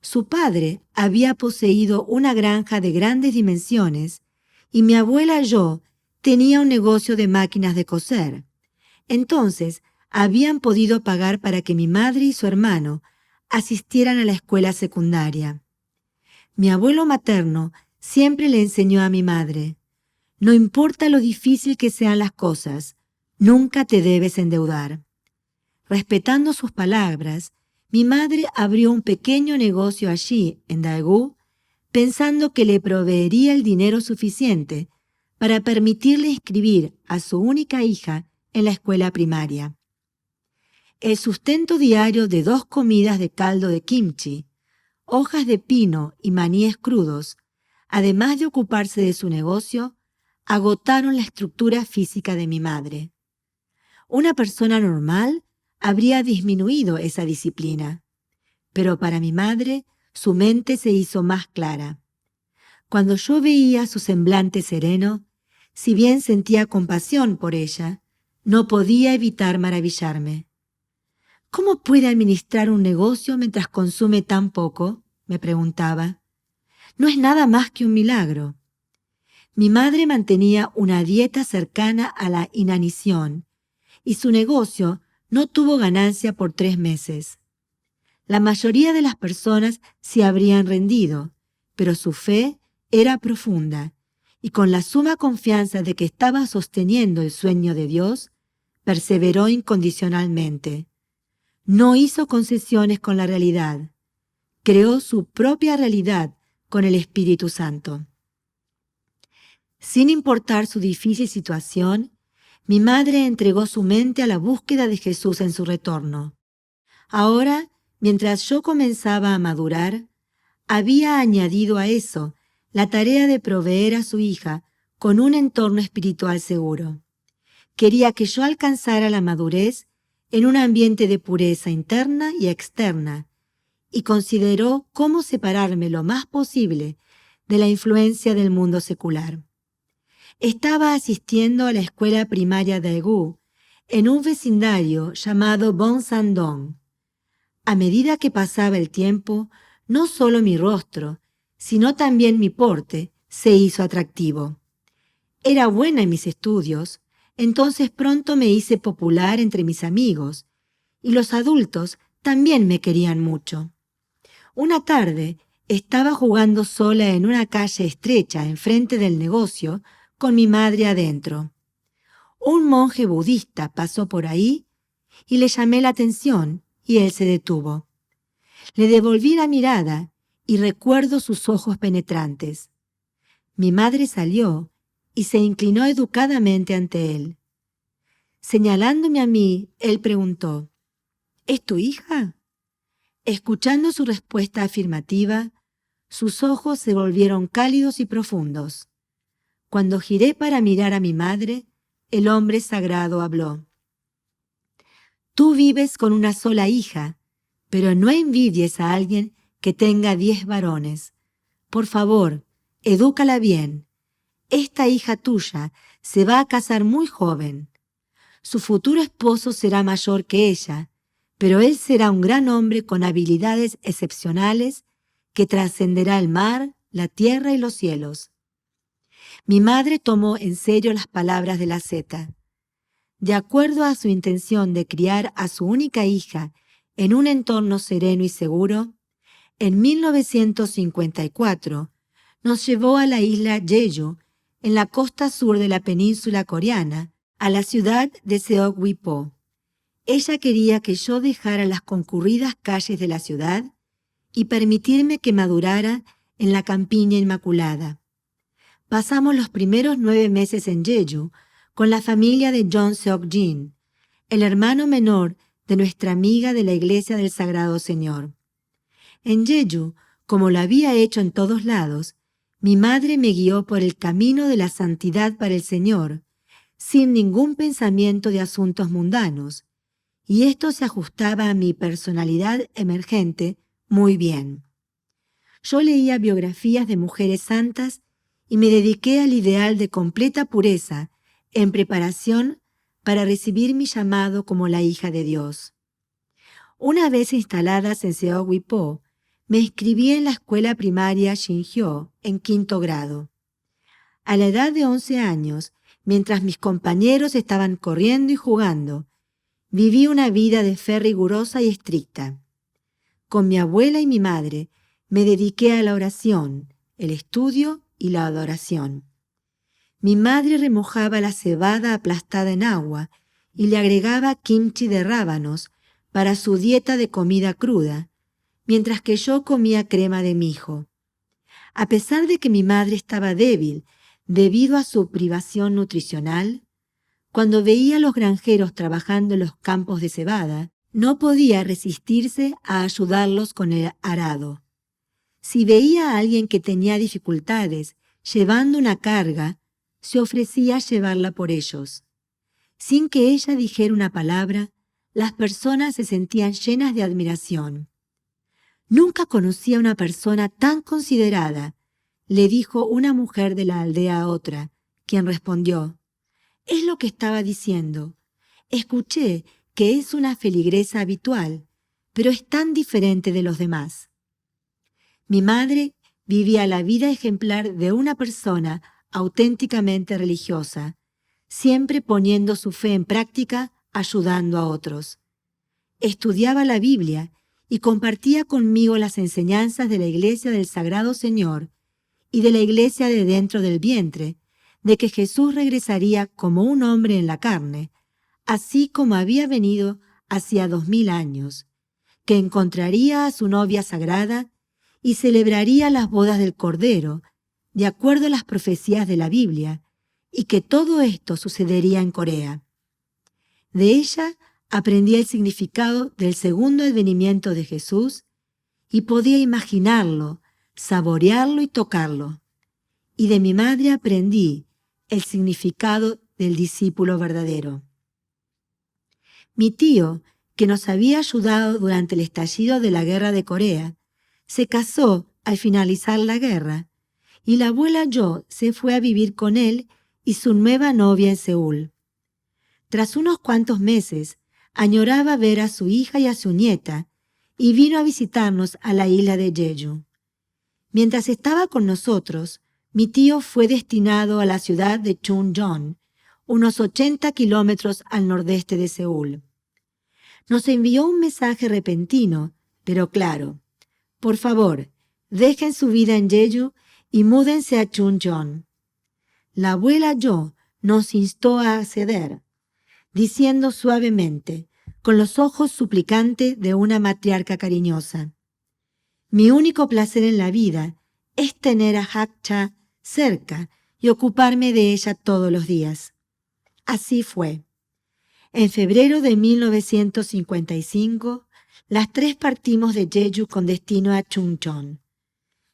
Su padre había poseído una granja de grandes dimensiones y mi abuela y yo tenía un negocio de máquinas de coser. Entonces, habían podido pagar para que mi madre y su hermano asistieran a la escuela secundaria. Mi abuelo materno siempre le enseñó a mi madre: no importa lo difícil que sean las cosas, nunca te debes endeudar. Respetando sus palabras, mi madre abrió un pequeño negocio allí, en Daegu, pensando que le proveería el dinero suficiente para permitirle inscribir a su única hija en la escuela primaria. El sustento diario de 2 comidas de caldo de kimchi, hojas de pino y maníes crudos, además de ocuparse de su negocio, agotaron la estructura física de mi madre. Una persona normal habría disminuido esa disciplina, pero para mi madre su mente se hizo más clara. Cuando yo veía su semblante sereno, si bien sentía compasión por ella, no podía evitar maravillarme. ¿Cómo puede administrar un negocio mientras consume tan poco?, me preguntaba. No es nada más que un milagro. Mi madre mantenía una dieta cercana a la inanición y su negocio no tuvo ganancia por 3 meses. La mayoría de las personas se habrían rendido, pero su fe era profunda y con la suma confianza de que estaba sosteniendo el sueño de Dios, perseveró incondicionalmente. No hizo concesiones con la realidad. Creó su propia realidad con el Espíritu Santo. Sin importar su difícil situación, mi madre entregó su mente a la búsqueda de Jesús en su retorno. Ahora, mientras yo comenzaba a madurar, había añadido a eso la tarea de proveer a su hija con un entorno espiritual seguro. Quería que yo alcanzara la madurez en un ambiente de pureza interna y externa, y consideró cómo separarme lo más posible de la influencia del mundo secular. Estaba asistiendo a la escuela primaria de Daegu, en un vecindario llamado Bongsan-dong. A medida que pasaba el tiempo, no solo mi rostro, sino también mi porte se hizo atractivo. Era buena en mis estudios, entonces pronto me hice popular entre mis amigos, y los adultos también me querían mucho. Una tarde estaba jugando sola en una calle estrecha enfrente del negocio con mi madre adentro. Un monje budista pasó por ahí y le llamé la atención y él se detuvo. Le devolví la mirada y recuerdo sus ojos penetrantes. Mi madre salió y se inclinó educadamente ante él. Señalándome a mí, él preguntó: ¿Es tu hija? Escuchando su respuesta afirmativa, sus ojos se volvieron cálidos y profundos. Cuando giré para mirar a mi madre, el hombre sagrado habló: Tú vives con una sola hija, pero no envidies a alguien que tenga 10 varones. Por favor, edúcala bien. Esta hija tuya se va a casar muy joven. Su futuro esposo será mayor que ella, pero él será un gran hombre con habilidades excepcionales que trascenderá el mar, la tierra y los cielos. Mi madre tomó en serio las palabras de la asceta. De acuerdo a su intención de criar a su única hija en un entorno sereno y seguro, en 1954 nos llevó a la isla Jeju, en la costa sur de la península coreana, a la ciudad de Seogwipo. Ella quería que yo dejara las concurridas calles de la ciudad y permitirme que madurara en la campiña inmaculada. Pasamos los primeros 9 meses en Jeju con la familia de John Seok-jin, el hermano menor de nuestra amiga de la Iglesia del Sagrado Señor. En Jeju Como lo había hecho en todos lados, mi madre me guió por el camino de la santidad para el Señor, sin ningún pensamiento de asuntos mundanos, y esto se ajustaba a mi personalidad emergente muy bien. Yo leía biografías de mujeres santas y me dediqué al ideal de completa pureza en preparación para recibir mi llamado como la hija de Dios. Una vez instaladas en Seogwipo, me inscribí en la escuela primaria Shinhyo en 5º grado. A la edad de 11 años, mientras mis compañeros estaban corriendo y jugando, viví una vida de fe rigurosa y estricta. Con mi abuela y mi madre me dediqué a la oración, el estudio y la adoración. Mi madre remojaba la cebada aplastada en agua y le agregaba kimchi de rábanos para su dieta de comida cruda, mientras que yo comía crema de mijo. A pesar de que mi madre estaba débil debido a su privación nutricional, cuando veía a los granjeros trabajando en los campos de cebada, no podía resistirse a ayudarlos con el arado. Si veía a alguien que tenía dificultades llevando una carga, se ofrecía a llevarla por ellos. Sin que ella dijera una palabra, las personas se sentían llenas de admiración. «Nunca conocí a una persona tan considerada», le dijo una mujer de la aldea a otra, quien respondió: «Es lo que estaba diciendo. Escuché que es una feligresa habitual, pero es tan diferente de los demás». Mi madre vivía la vida ejemplar de una persona auténticamente religiosa, siempre poniendo su fe en práctica, ayudando a otros. Estudiaba la Biblia y compartía conmigo las enseñanzas de la Iglesia del Sagrado Señor y de la Iglesia de dentro del vientre, de que Jesús regresaría como un hombre en la carne, así como había venido hacía 2000 años, que encontraría a su novia sagrada y celebraría las bodas del Cordero, de acuerdo a las profecías de la Biblia, y que todo esto sucedería en Corea. De ella aprendí el significado del segundo advenimiento de Jesús y podía imaginarlo, saborearlo y tocarlo. Y de mi madre aprendí el significado del discípulo verdadero. Mi tío, que nos había ayudado durante el estallido de la Guerra de Corea, se casó al finalizar la guerra, y la abuela Yo se fue a vivir con él y su nueva novia en Seúl. Tras unos cuantos meses, añoraba ver a su hija y a su nieta, y vino a visitarnos a la isla de Jeju. Mientras estaba con nosotros, mi tío fue destinado a la ciudad de Chuncheon, unos 80 kilómetros al nordeste de Seúl. Nos envió un mensaje repentino, pero claro: «Por favor, dejen su vida en Jeju y múdense a Chuncheon». La abuela Yo nos instó a acceder, diciendo suavemente, con los ojos suplicantes de una matriarca cariñosa: «Mi único placer en la vida es tener a Hakcha cerca y ocuparme de ella todos los días». Así fue. En febrero de 1955, las 3 partimos de Jeju con destino a Chuncheon.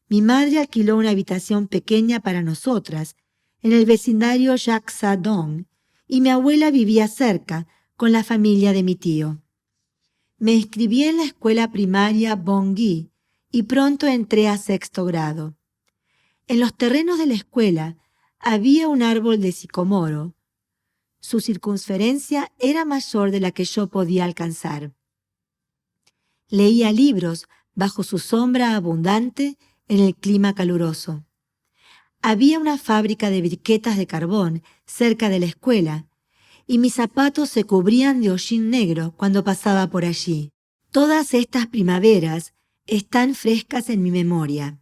Mi madre alquiló una habitación pequeña para nosotras en el vecindario Yaksa-dong y mi abuela vivía cerca con la familia de mi tío. Me inscribí en la escuela primaria Bonggi y pronto entré a 6º grado. En los terrenos de la escuela había un árbol de sicomoro. Su circunferencia era mayor de la que yo podía alcanzar. Leía libros bajo su sombra abundante en el clima caluroso. Había una fábrica de briquetas de carbón cerca de la escuela, y mis zapatos se cubrían de hollín negro cuando pasaba por allí. Todas estas primaveras están frescas en mi memoria.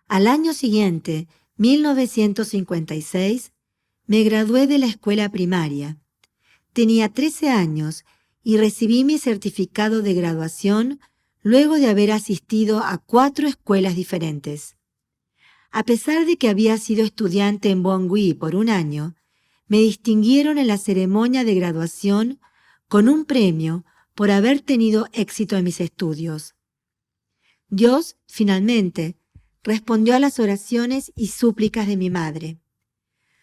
Al año siguiente, 1956, me gradué de la escuela primaria. Tenía 13 años y recibí mi certificado de graduación luego de haber asistido a 4 escuelas diferentes. A pesar de que había sido estudiante en Bongui por un año, me distinguieron en la ceremonia de graduación con un premio por haber tenido éxito en mis estudios. Dios, finalmente, respondió a las oraciones y súplicas de mi madre.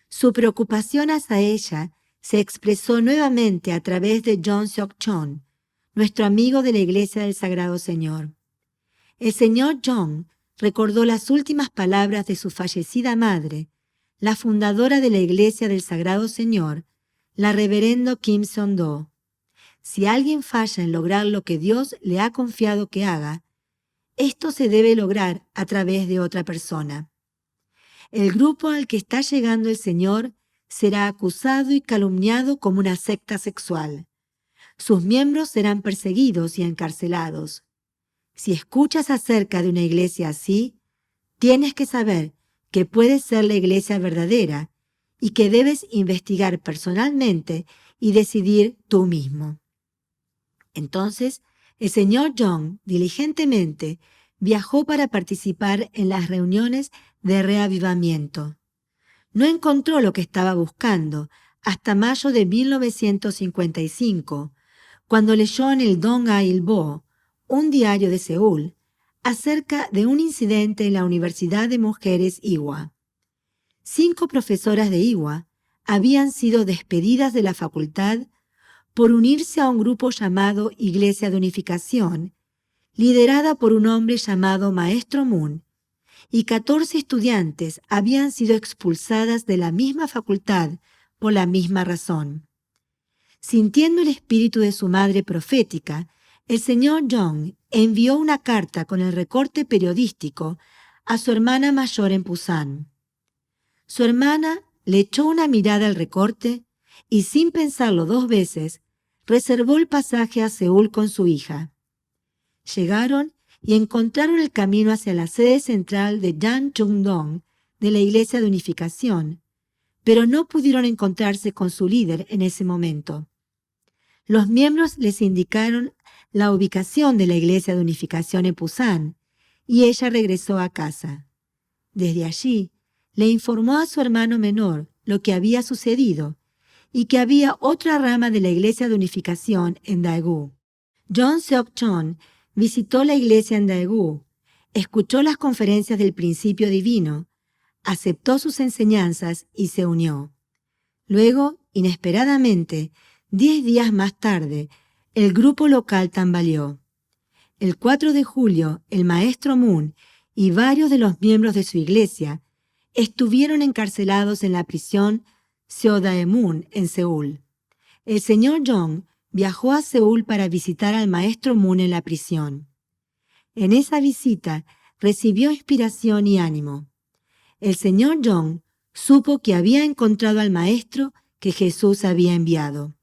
Su preocupación hacia ella se expresó nuevamente a través de John Seok Chon, nuestro amigo de la Iglesia del Sagrado Señor. El señor John recordó las últimas palabras de su fallecida madre, la fundadora de la Iglesia del Sagrado Señor, la reverendo Kim Seon-do. Si alguien falla en lograr lo que Dios le ha confiado que haga, esto se debe lograr a través de otra persona. El grupo al que está llegando el Señor será acusado y calumniado como una secta sexual. Sus miembros serán perseguidos y encarcelados. Si escuchas acerca de una iglesia así, tienes que saber que puede ser la iglesia verdadera y que debes investigar personalmente y decidir tú mismo. Entonces, el señor John diligentemente viajó para participar en las reuniones de reavivamiento. No encontró lo que estaba buscando hasta mayo de 1955, cuando leyó en el Dong-a-ilbo, un diario de Seúl, acerca de un incidente en la Universidad de Mujeres Ewha. 5 profesoras de Ewha habían sido despedidas de la facultad por unirse a un grupo llamado Iglesia de Unificación, liderada por un hombre llamado Maestro Moon, y 14 estudiantes habían sido expulsadas de la misma facultad por la misma razón. Sintiendo el espíritu de su madre profética, el señor Jong envió una carta con el recorte periodístico a su hermana mayor en Pusan. Su hermana le echó una mirada al recorte y, sin pensarlo 2 veces, reservó el pasaje a Seúl con su hija. Llegaron y encontraron el camino hacia la sede central de Janchungdong de la Iglesia de Unificación, pero no pudieron encontrarse con su líder en ese momento. Los miembros les indicaron la ubicación de la Iglesia de Unificación en Pusan y ella regresó a casa. Desde allí, le informó a su hermano menor lo que había sucedido y que había otra rama de la Iglesia de Unificación en Daegu. John Seok Chon visitó la iglesia en Daegu, escuchó las conferencias del principio divino, aceptó sus enseñanzas y se unió. Luego, inesperadamente, 10 días más tarde, el grupo local tambaleó. El 4 de julio, el maestro Moon y varios de los miembros de su iglesia estuvieron encarcelados en la prisión Seodaemun en Seúl. El señor Jong viajó a Seúl para visitar al maestro Moon en la prisión. En esa visita recibió inspiración y ánimo. El señor Jong supo que había encontrado al maestro que Jesús había enviado.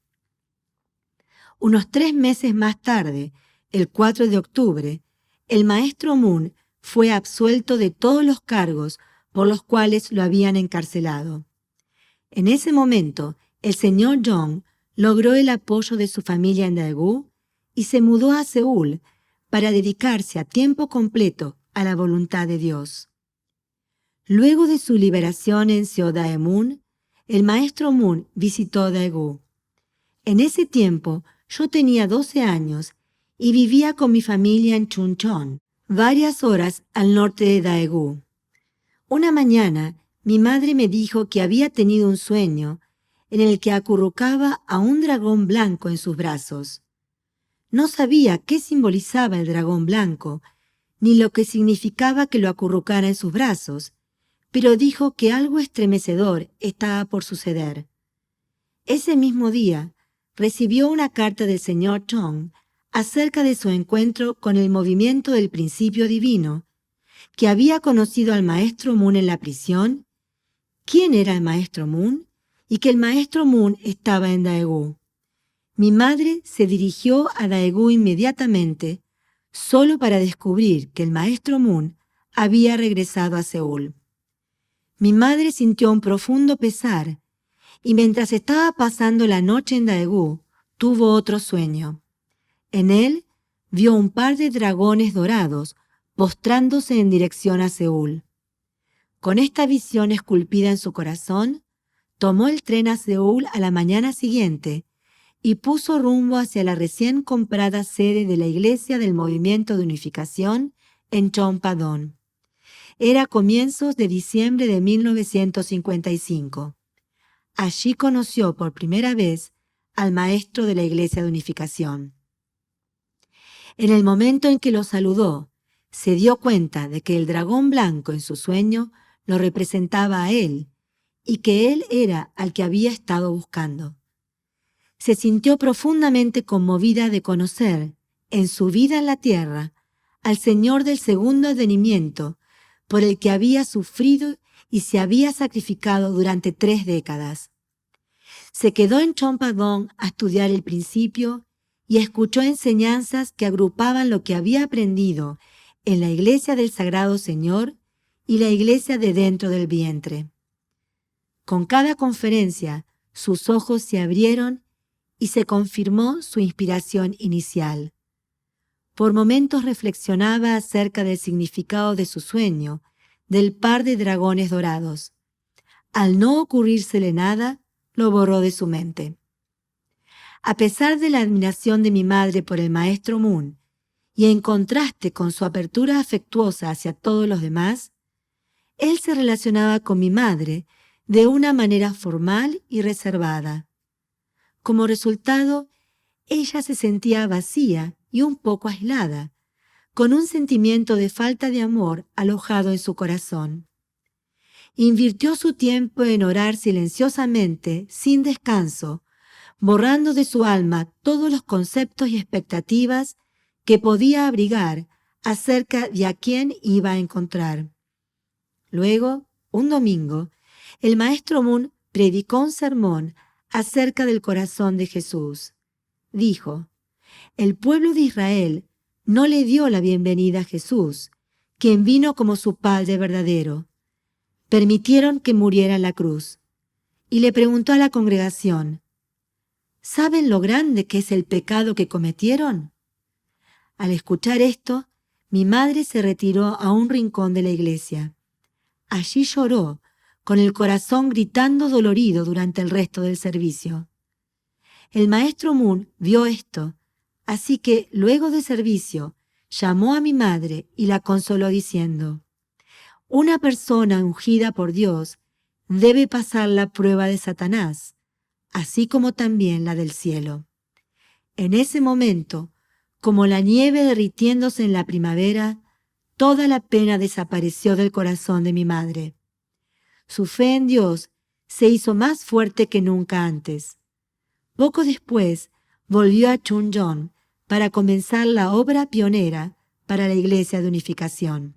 Unos 3 meses más tarde, el 4 de octubre, el maestro Moon fue absuelto de todos los cargos por los cuales lo habían encarcelado. En ese momento, el señor Jong logró el apoyo de su familia en Daegu y se mudó a Seúl para dedicarse a tiempo completo a la voluntad de Dios. Luego de su liberación en Seodaemun, el maestro Moon visitó Daegu. En ese tiempo yo tenía 12 años y vivía con mi familia en Chuncheon, varias horas al norte de Daegu. Una mañana mi madre me dijo que había tenido un sueño en el que acurrucaba a un dragón blanco en sus brazos. No sabía qué simbolizaba el dragón blanco, ni lo que significaba que lo acurrucara en sus brazos, pero dijo que algo estremecedor estaba por suceder. Ese mismo día, recibió una carta del señor Chong acerca de su encuentro con el movimiento del principio divino, que había conocido al maestro Moon en la prisión, quién era el maestro Moon y que el maestro Moon estaba en Daegu. Mi madre se dirigió a Daegu inmediatamente, solo para descubrir que el maestro Moon había regresado a Seúl. Mi madre sintió un profundo pesar y mientras estaba pasando la noche en Daegu, tuvo otro sueño. En él vio un par de dragones dorados postrándose en dirección a Seúl. Con esta visión esculpida en su corazón, tomó el tren a Seúl a la mañana siguiente y puso rumbo hacia la recién comprada sede de la Iglesia del Movimiento de Unificación en Chompadón. Era comienzos de diciembre de 1955. Allí conoció por primera vez al maestro de la Iglesia de Unificación. En el momento en que lo saludó, se dio cuenta de que el dragón blanco en su sueño lo representaba a él y que él era al que había estado buscando. Se sintió profundamente conmovida de conocer, en su vida en la tierra, al Señor del segundo advenimiento, por el que había sufrido y se había sacrificado durante 3 décadas. Se quedó en Chompadón a estudiar el principio y escuchó enseñanzas que agrupaban lo que había aprendido en la Iglesia del Sagrado Señor y la Iglesia de dentro del vientre. Con cada conferencia, sus ojos se abrieron y se confirmó su inspiración inicial. Por momentos reflexionaba acerca del significado de su sueño, del par de dragones dorados. Al no ocurrírsele nada, lo borró de su mente. A pesar de la admiración de mi madre por el maestro Moon, y en contraste con su apertura afectuosa hacia todos los demás, él se relacionaba con mi madre de una manera formal y reservada. Como resultado, ella se sentía vacía y un poco aislada, con un sentimiento de falta de amor alojado en su corazón. Invirtió su tiempo en orar silenciosamente, sin descanso, borrando de su alma todos los conceptos y expectativas que podía abrigar acerca de a quién iba a encontrar. Luego, un domingo, el maestro Moon predicó un sermón acerca del corazón de Jesús. Dijo: el pueblo de Israel no le dio la bienvenida a Jesús, quien vino como su Padre verdadero. Permitieron que muriera en la cruz. Y le preguntó a la congregación: ¿saben lo grande que es el pecado que cometieron? Al escuchar esto, mi madre se retiró a un rincón de la iglesia. Allí lloró, con el corazón gritando dolorido durante el resto del servicio. El maestro Moon vio esto, así que luego del servicio llamó a mi madre y la consoló diciendo: una persona ungida por Dios debe pasar la prueba de Satanás, así como también la del cielo. En ese momento, como la nieve derritiéndose en la primavera, toda la pena desapareció del corazón de mi madre. Su fe en Dios se hizo más fuerte que nunca antes. Poco después, volvió a Chuncheon para comenzar la obra pionera para la Iglesia de Unificación.